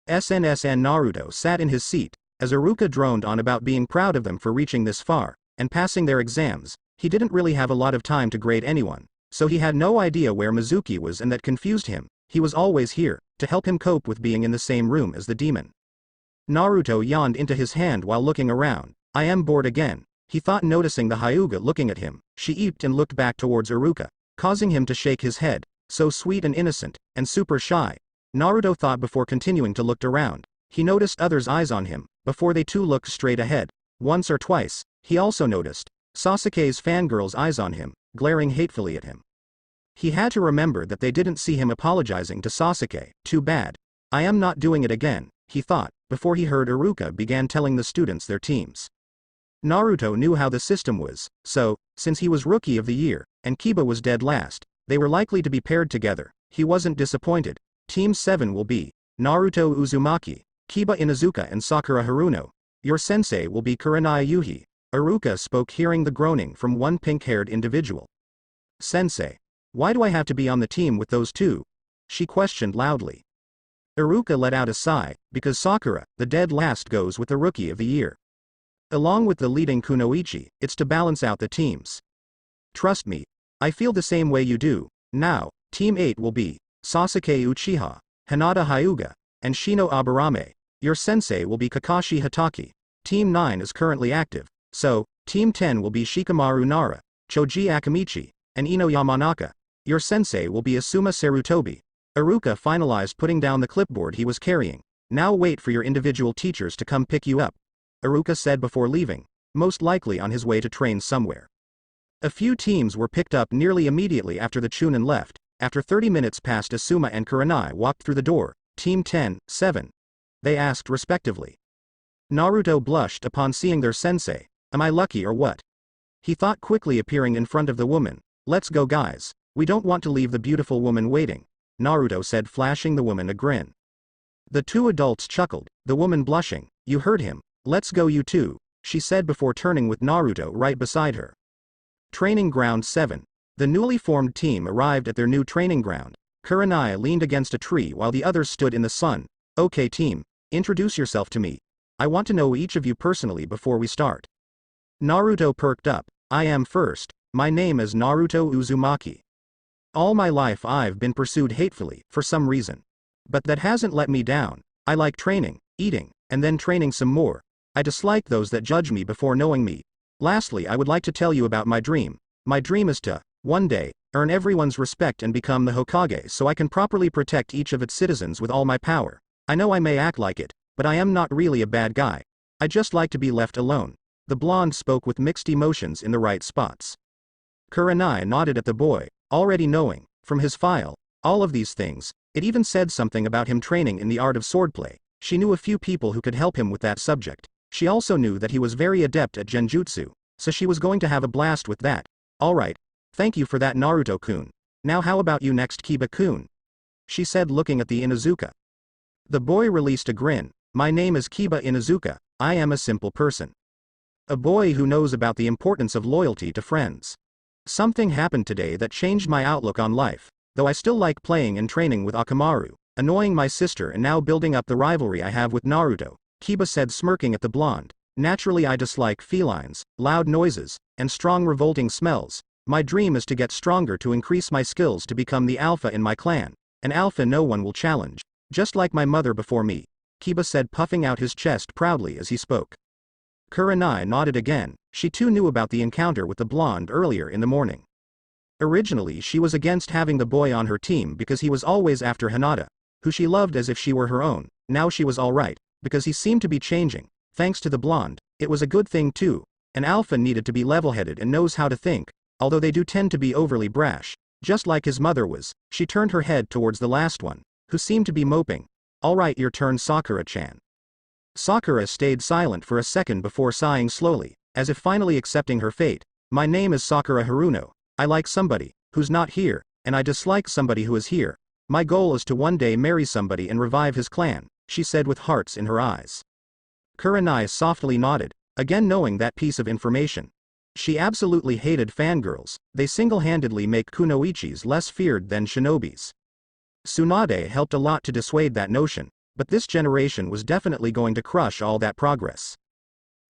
SNSN Naruto sat in his seat, as Iruka droned on about being proud of them for reaching this far, and passing their exams. He didn't really have a lot of time to grade anyone, so he had no idea where Mizuki was, and that confused him. He was always here, to help him cope with being in the same room as the demon. Naruto yawned into his hand while looking around. I am bored again, he thought, noticing the Hyuga looking at him. She eeped and looked back towards Iruka, causing him to shake his head. So sweet and innocent, and super shy, Naruto thought before continuing to look around. He noticed others' eyes on him, before they too looked straight ahead. Once or twice, he also noticed Sasuke's fangirl's eyes on him, glaring hatefully at him. He had to remember that they didn't see him apologizing to Sasuke. Too bad. I am not doing it again, he thought, before he heard Iruka began telling the students their teams. Naruto knew how the system was, so, since he was Rookie of the Year, and Kiba was dead last, they were likely to be paired together. He wasn't disappointed. Team 7 will be Naruto Uzumaki, Kiba Inuzuka and Sakura Haruno. Your sensei will be Kurenai Yuhi, Iruka spoke, hearing the groaning from one pink-haired individual. Sensei. Why do I have to be on the team with those two? She questioned loudly. Iruka let out a sigh, because Sakura, the dead last, goes with the Rookie of the Year. Along with the leading Kunoichi, it's to balance out the teams. Trust me. I feel the same way you do. Now, Team 8 will be Sasuke Uchiha, Hinata Hyuga, and Shino Aburame. Your sensei will be Kakashi Hatake. Team 9 is currently active, so, Team 10 will be Shikamaru Nara, Choji Akamichi, and Ino Yamanaka. Your sensei will be Asuma Sarutobi. Iruka finalized putting down the clipboard he was carrying. Now wait for your individual teachers to come pick you up, Iruka said before leaving, most likely on his way to train somewhere. A few teams were picked up nearly immediately after the Chunin left. After 30 minutes passed, Asuma and Kurenai walked through the door. Team 10, 7. They asked respectively. Naruto blushed upon seeing their sensei. Am I lucky or what? He thought, quickly appearing in front of the woman. Let's go, guys. We don't want to leave the beautiful woman waiting, Naruto said, flashing the woman a grin. The two adults chuckled, the woman blushing. You heard him. Let's go, you two, she said before turning with Naruto right beside her. Training Ground 7. The newly formed team arrived at their new training ground. Kurenai leaned against a tree while the others stood in the sun. Okay team, introduce yourself to me. I want to know each of you personally before we start. Naruto perked up. I am first. My name is Naruto Uzumaki. All my life I've been pursued hatefully, for some reason. But that hasn't let me down. I like training, eating, and then training some more. I dislike those that judge me before knowing me. Lastly, I would like to tell you about my dream. My dream is to, one day, earn everyone's respect and become the Hokage so I can properly protect each of its citizens with all my power. I know I may act like it, but I am not really a bad guy. I just like to be left alone. The blonde spoke with mixed emotions in the right spots. Kurenai nodded at the boy, already knowing, from his file, all of these things. It even said something about him training in the art of swordplay. She knew a few people who could help him with that subject. She also knew that he was very adept at genjutsu, so she was going to have a blast with that. Alright. Thank you for that, Naruto-kun. Now how about you next, Kiba-kun? She said, looking at the Inuzuka. The boy released a grin. My name is Kiba Inuzuka. I am a simple person. A boy who knows about the importance of loyalty to friends. Something happened today that changed my outlook on life, though I still like playing and training with Akamaru, annoying my sister and now building up the rivalry I have with Naruto, Kiba said, smirking at the blonde. Naturally I dislike felines, loud noises, and strong revolting smells. My dream is to get stronger to increase my skills to become the alpha in my clan, an alpha no one will challenge, just like my mother before me, Kiba said, puffing out his chest proudly as he spoke. Kurenai nodded again. She too knew about the encounter with the blonde earlier in the morning. Originally she was against having the boy on her team because he was always after Hinata, who she loved as if she were her own. Now she was alright, because he seemed to be changing, thanks to the blonde. It was a good thing too. An alpha needed to be level-headed and knows how to think, although they do tend to be overly brash, just like his mother was. She turned her head towards the last one, who seemed to be moping. Alright, your turn, Sakura-chan. Sakura stayed silent for a second before sighing slowly, as if finally accepting her fate. My name is Sakura Haruno. I like somebody who's not here, and I dislike somebody who is here. My goal is to one day marry somebody and revive his clan, she said with hearts in her eyes. Kurenai softly nodded, again knowing that piece of information. She absolutely hated fangirls. They single-handedly make kunoichis less feared than shinobis. Tsunade helped a lot to dissuade that notion, but this generation was definitely going to crush all that progress.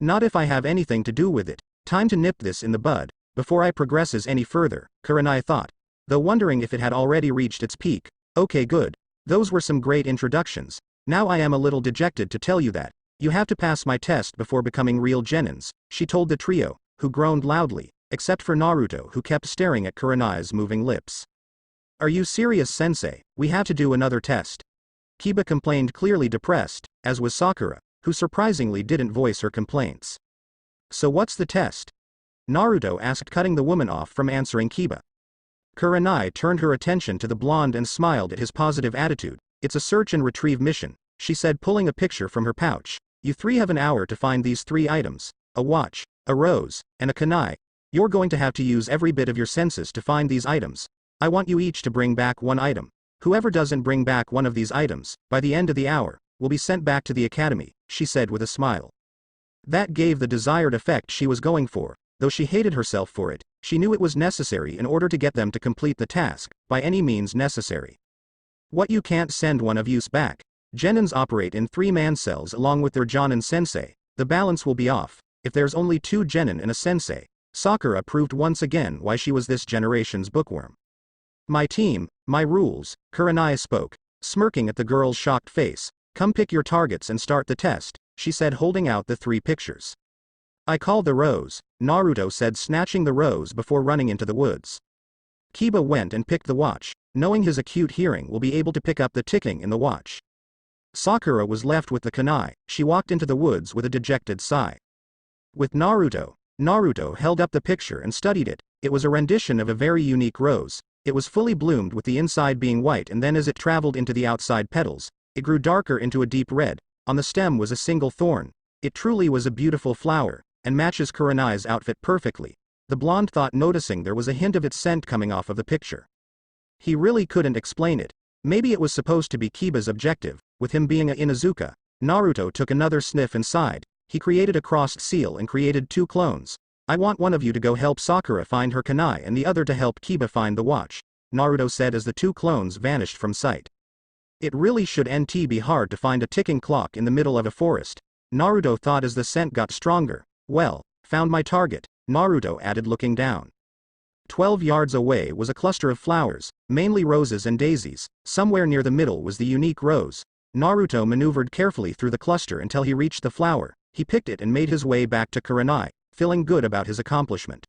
Not if I have anything to do with it. Time to nip this in the bud, before I progresses any further, Kurenai thought, though wondering if it had already reached its peak. Okay, good. Those were some great introductions. Now I am a little dejected to tell you that. You have to pass my test before becoming real genins, she told the trio, who groaned loudly, except for Naruto, who kept staring at Kurenai's moving lips. Are you serious, sensei? We have to do another test. Kiba complained, clearly depressed, as was Sakura, who surprisingly didn't voice her complaints. So what's the test? Naruto asked, cutting the woman off from answering Kiba. Kurenai turned her attention to the blonde and smiled at his positive attitude. It's a search and retrieve mission, she said, pulling a picture from her pouch. You three have an hour to find these 3 items, a watch, a rose, and a kunai. You're going to have to use every bit of your senses to find these items. I want you each to bring back 1 item. Whoever doesn't bring back one of these items, by the end of the hour, will be sent back to the academy, she said with a smile. That gave the desired effect she was going for. Though she hated herself for it, she knew it was necessary in order to get them to complete the task, by any means necessary. What, you can't send one of you back? Genins operate in 3-man cells along with their Jonin sensei. The balance will be off, if there's only 2 genin and a sensei. Sakura proved once again why she was this generation's bookworm. My team, my rules, Kurenai spoke, smirking at the girl's shocked face. Come pick your targets and start the test, she said, holding out the 3 pictures. I call the rose, Naruto said, snatching the rose before running into the woods. Kiba went and picked the watch, knowing his acute hearing will be able to pick up the ticking in the watch. Sakura was left with the kunai. She walked into the woods with a dejected sigh. With Naruto held up the picture and studied it. It was a rendition of a very unique rose. It was fully bloomed with the inside being white, and then as it traveled into the outside petals, it grew darker into a deep red. On the stem was a single thorn. It truly was a beautiful flower, and matches Kurenai's outfit perfectly, the blonde thought, noticing there was a hint of its scent coming off of the picture. He really couldn't explain it. Maybe it was supposed to be Kiba's objective, with him being a Inuzuka. Naruto took another sniff and sighed. He created a crossed seal and created 2 clones. I want one of you to go help Sakura find her kunai and the other to help Kiba find the watch, Naruto said as the 2 clones vanished from sight. It really should be hard to find a ticking clock in the middle of a forest, Naruto thought as the scent got stronger. Well, found my target, Naruto added, looking down. 12 yards away was a cluster of flowers, mainly roses and daisies. Somewhere near the middle was the unique rose. Naruto maneuvered carefully through the cluster until he reached the flower. He picked it and made his way back to Kurenai. feeling good about his accomplishment.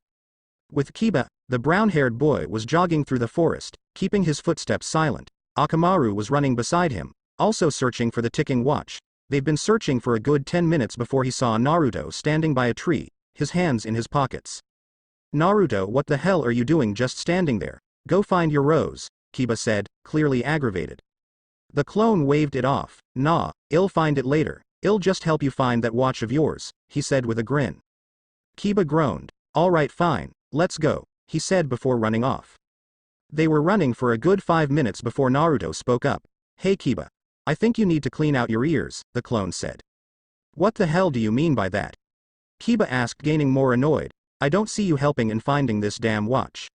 With Kiba, the brown-haired boy was jogging through the forest, keeping his footsteps silent. Akamaru was running beside him, also searching for the ticking watch. They'd been searching for a good 10 minutes before he saw Naruto standing by a tree, his hands in his pockets. "Naruto, what the hell are you doing just standing there? Go find your rose," Kiba said, clearly aggravated. The clone waved it off. "Nah, I'll find it later. I'll just help you find that watch of yours," he said with a grin. Kiba groaned. "Alright, fine, let's go," he said before running off. They were running for a good 5 minutes before Naruto spoke up. "Hey Kiba. I think you need to clean out your ears," the clone said. "What the hell do you mean by that?" Kiba asked, gaining more annoyed. "I don't see you helping in finding this damn watch."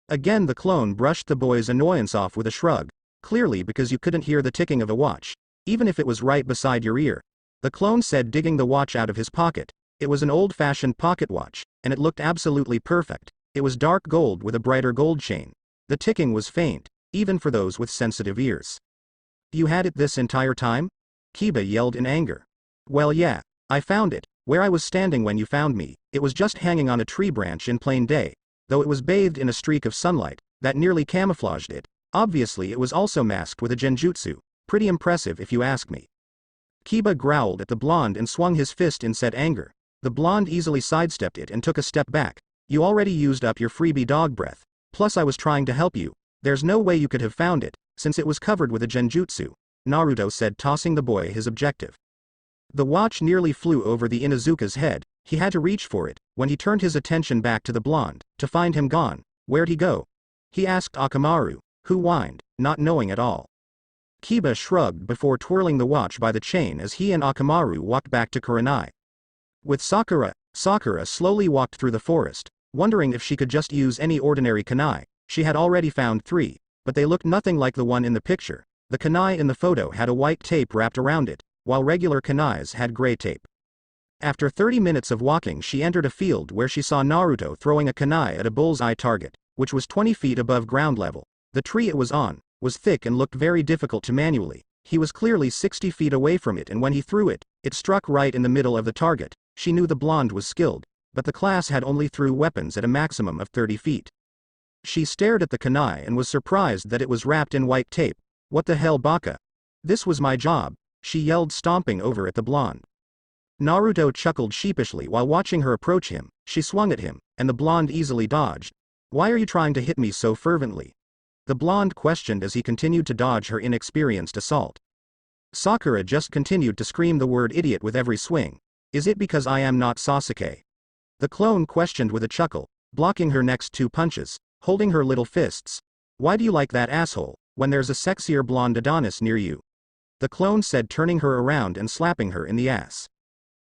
Again the clone brushed the boy's annoyance off with a shrug. "Clearly because you couldn't hear the ticking of a watch, even if it was right beside your ear," the clone said, digging the watch out of his pocket. It was an old-fashioned pocket watch, and it looked absolutely perfect. It was dark gold with a brighter gold chain. The ticking was faint, even for those with sensitive ears. "You had it this entire time?" Kiba yelled in anger. "Well yeah, I found it, where I was standing when you found me. It was just hanging on a tree branch in plain day, though it was bathed in a streak of sunlight that nearly camouflaged it. Obviously it was also masked with a genjutsu. Pretty impressive if you ask me." Kiba growled at the blonde and swung his fist in said anger. The blonde easily sidestepped it and took a step back. "You already used up your freebie dog breath. Plus I was trying to help you. There's no way you could have found it, since it was covered with a genjutsu," Naruto said, tossing the boy his objective. The watch nearly flew over the Inuzuka's head. He had to reach for it. When he turned his attention back to the blonde, to find him gone. "Where'd he go?" he asked Akamaru, who whined, not knowing at all. Kiba shrugged before twirling the watch by the chain as he and Akamaru walked back to Kurenai. With Sakura slowly walked through the forest, wondering if she could just use any ordinary kunai. She had already found 3, but they looked nothing like the one in the picture. The kunai in the photo had a white tape wrapped around it, while regular kunais had gray tape. After 30 minutes of walking, she entered a field where she saw Naruto throwing a kunai at a bull's-eye target, which was 20 feet above ground level. The tree it was on was thick and looked very difficult to manually. He was clearly 60 feet away from it, and when he threw it, it struck right in the middle of the target. She knew the blonde was skilled, but the class had only threw weapons at a maximum of 30 feet. She stared at the kunai and was surprised that it was wrapped in white tape. "What the hell, Baka? This was my job," she yelled, stomping over at the blonde. Naruto chuckled sheepishly while watching her approach him. She swung at him, and the blonde easily dodged. "Why are you trying to hit me so fervently?" the blonde questioned as he continued to dodge her inexperienced assault. Sakura just continued to scream the word idiot with every swing. "Is it because I am not Sasuke?" the clone questioned with a chuckle, blocking her next 2 punches, holding her little fists. "Why do you like that asshole, when there's a sexier blonde Adonis near you?" the clone said, turning her around and slapping her in the ass.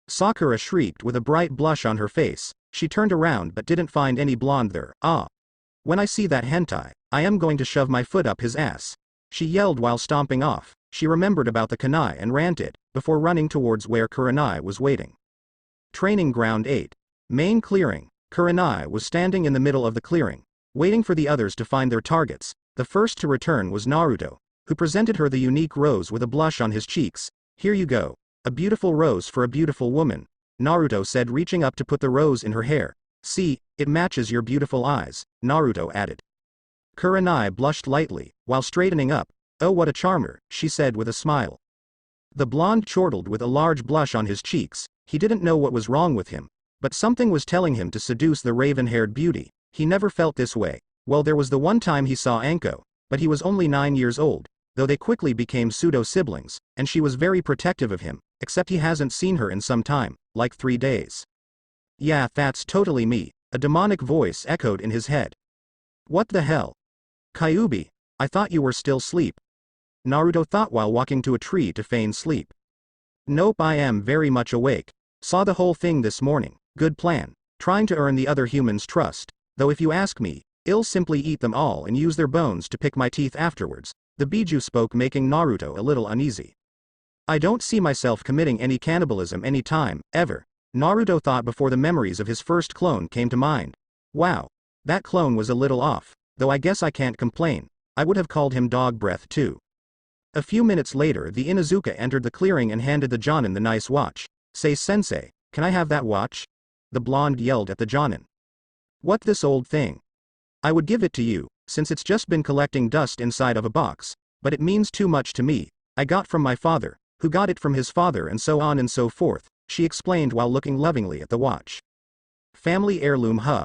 Sakura shrieked with a bright blush on her face. She turned around but didn't find any blonde there. "Ah. When I see that hentai, I am going to shove my foot up his ass," she yelled while stomping off. She remembered about the kunai and ran it, before running towards where Kurenai was waiting. Training Ground 8. Main clearing. Kurenai was standing in the middle of the clearing, waiting for the others to find their targets. The first to return was Naruto, who presented her the unique rose with a blush on his cheeks. "Here you go. A beautiful rose for a beautiful woman," Naruto said, reaching up to put the rose in her hair. "See, it matches your beautiful eyes," Naruto added. Kurenai blushed lightly, while straightening up. "Oh, what a charmer," she said with a smile. The blonde chortled with a large blush on his cheeks. He didn't know what was wrong with him, but something was telling him to seduce the raven-haired beauty. He never felt this way. Well, there was the one time he saw Anko, but he was only 9 years old, though they quickly became pseudo-siblings, and she was very protective of him, except he hasn't seen her in some time, like 3 days. "Yeah, that's totally me," a demonic voice echoed in his head. "What the hell? Kyuubi, I thought you were still asleep," Naruto thought while walking to a tree to feign sleep. "Nope, I am very much awake. Saw the whole thing this morning. Good plan. Trying to earn the other humans' trust, though if you ask me, I'll simply eat them all and use their bones to pick my teeth afterwards," the Biju spoke, making Naruto a little uneasy. "I don't see myself committing any cannibalism any time, ever," Naruto thought before the memories of his first clone came to mind. Wow. That clone was a little off, though I guess I can't complain. I would have called him dog breath too. A few minutes later, the Inuzuka entered the clearing and handed the Jonin the nice watch. "Say, sensei, can I have that watch?" the blonde yelled at the Jonin. What, this old thing? I would give it to you, since it's just been collecting dust inside of a box, but it means too much to me. I got from my father, who got it from his father, and so on and so forth, she explained while looking lovingly at the watch. Family heirloom, huh?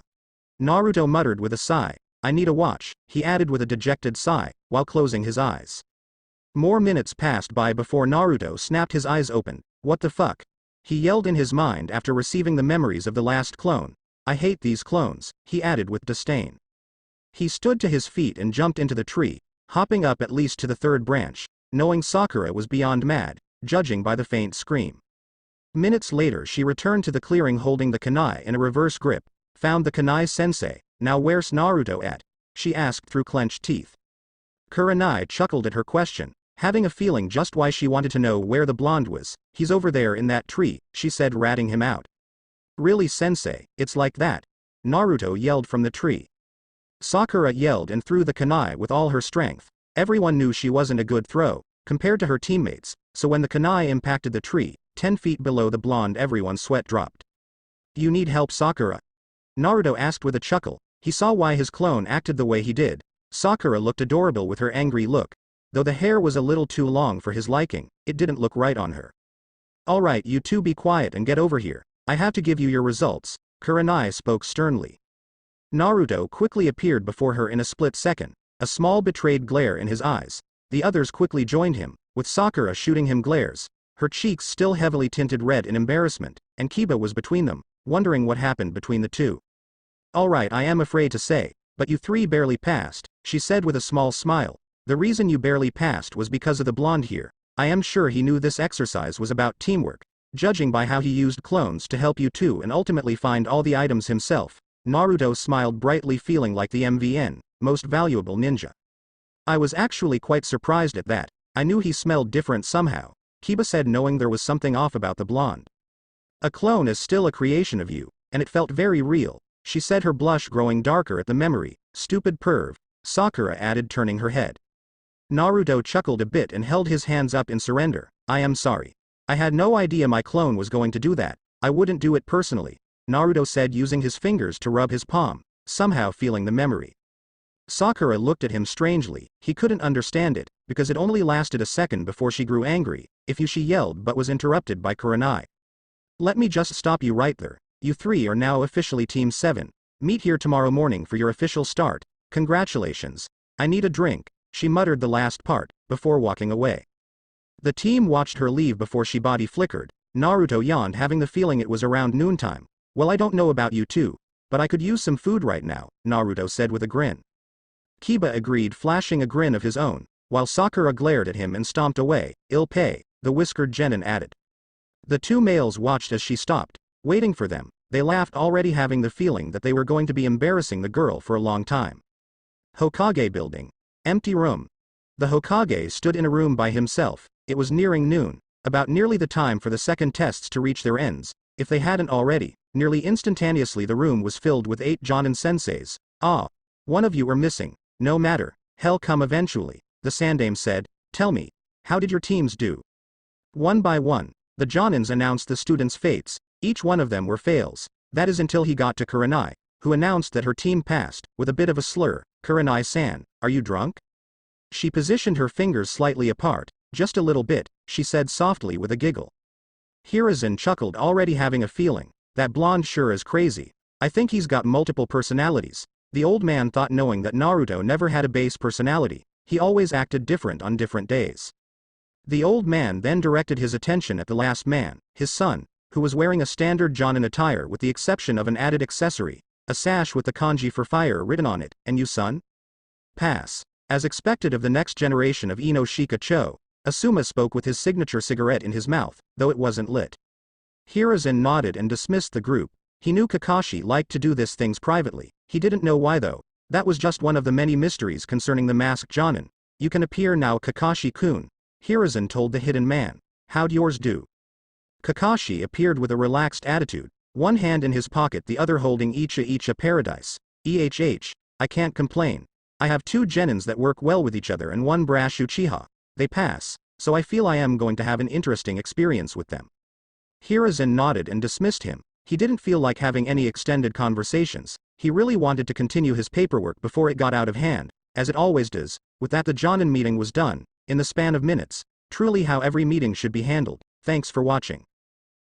Naruto muttered with a sigh. I need a watch, he added with a dejected sigh, while closing his eyes. More minutes passed by before Naruto snapped his eyes open. What the fuck? He yelled in his mind after receiving the memories of the last clone. I hate these clones, he added with disdain. He stood to his feet and jumped into the tree, hopping up at least to the third branch, knowing Sakura was beyond mad, judging by the faint scream. Minutes later she returned to the clearing holding the kunai in a reverse grip. Found the kunai-sensei. Now where's Naruto at? She asked through clenched teeth. Kurenai chuckled at her question, having a feeling just why she wanted to know where the blonde was. He's over there in that tree, she said, ratting him out. Really, sensei, it's like that? Naruto yelled from the tree. Sakura yelled and threw the kunai with all her strength. Everyone knew she wasn't a good throw, compared to her teammates, so when the kunai impacted the tree, 10 feet below the blonde, everyone's sweat dropped. You need help, Sakura? Naruto asked with a chuckle. He saw why his clone acted the way he did. Sakura looked adorable with her angry look. Though the hair was a little too long for his liking, it didn't look right on her. Alright, you two be quiet and get over here. I have to give you your results, Kurenai spoke sternly. Naruto quickly appeared before her in a split second, a small betrayed glare in his eyes. The others quickly joined him, with Sakura shooting him glares, her cheeks still heavily tinted red in embarrassment, and Kiba was between them, wondering what happened between the two. Alright, I am afraid to say, but you three barely passed, she said with a small smile. The reason you barely passed was because of the blonde here. I am sure he knew this exercise was about teamwork, judging by how he used clones to help you two and ultimately find all the items himself. Naruto smiled brightly, feeling like the MVN, most valuable ninja. I was actually quite surprised at that. I knew he smelled different somehow, Kiba said, knowing there was something off about the blonde. A clone is still a creation of you, and it felt very real, she said, her blush growing darker at the memory. Stupid perv, Sakura added, turning her head. Naruto chuckled a bit and held his hands up in surrender. I am sorry. I had no idea my clone was going to do that. I wouldn't do it personally, Naruto said, using his fingers to rub his palm, somehow feeling the memory. Sakura looked at him strangely. He couldn't understand it, because it only lasted a second before she grew angry. If you, she yelled, but was interrupted by Kurenai. Let me just stop you right there. You three are now officially Team 7. Meet here tomorrow morning for your official start. Congratulations. I need a drink, she muttered the last part, before walking away. The team watched her leave before she body flickered. Naruto yawned, having the feeling it was around noontime. Well, I don't know about you two, but I could use some food right now, Naruto said with a grin. Kiba agreed, flashing a grin of his own, while Sakura glared at him and stomped away. Ill pay, the whiskered genin added. The two males watched as she stopped, waiting for them. They laughed, already having the feeling that they were going to be embarrassing the girl for a long time. Hokage building. Empty room. The Hokage stood in a room by himself. It was nearing noon, about nearly the time for the second tests to reach their ends, if they hadn't already. Nearly instantaneously the room was filled with 8 Jonin senseis. Ah. One of you are missing. No matter. Hell come eventually, the Sandaime said. Tell me, how did your teams do? One by one, the Jonins announced the students' fates. Each one of them were fails. That is until he got to Kurenai, who announced that her team passed, with a bit of a slur. Kurenai-san, are you drunk? She positioned her fingers slightly apart. Just a little bit, she said softly with a giggle. Hiruzen chuckled, already having a feeling. That blonde sure is crazy. I think he's got multiple personalities. The old man thought, knowing that Naruto never had a base personality. He always acted different on different days. The old man then directed his attention at the last man, his son, who was wearing a standard Jonin attire with the exception of an added accessory, a sash with the kanji for fire written on it. And you, son? Pass. As expected of the next generation of Ino Shika-cho, Asuma spoke with his signature cigarette in his mouth, though it wasn't lit. Hiruzen nodded and dismissed the group. He knew Kakashi liked to do these things privately. He didn't know why though. That was just one of the many mysteries concerning the masked Jonin. You can appear now, Kakashi-kun, Hiruzen told the hidden man. How'd yours do? Kakashi appeared with a relaxed attitude, one hand in his pocket, the other holding Icha Paradise. I can't complain. I have 2 genins that work well with each other and 1 brash Uchiha. They pass, so I feel I am going to have an interesting experience with them. Hiruzen nodded and dismissed him. He didn't feel like having any extended conversations. He really wanted to continue his paperwork before it got out of hand, as it always does. With that, the Jonin meeting was done, in the span of minutes. Truly how every meeting should be handled. Thanks for watching.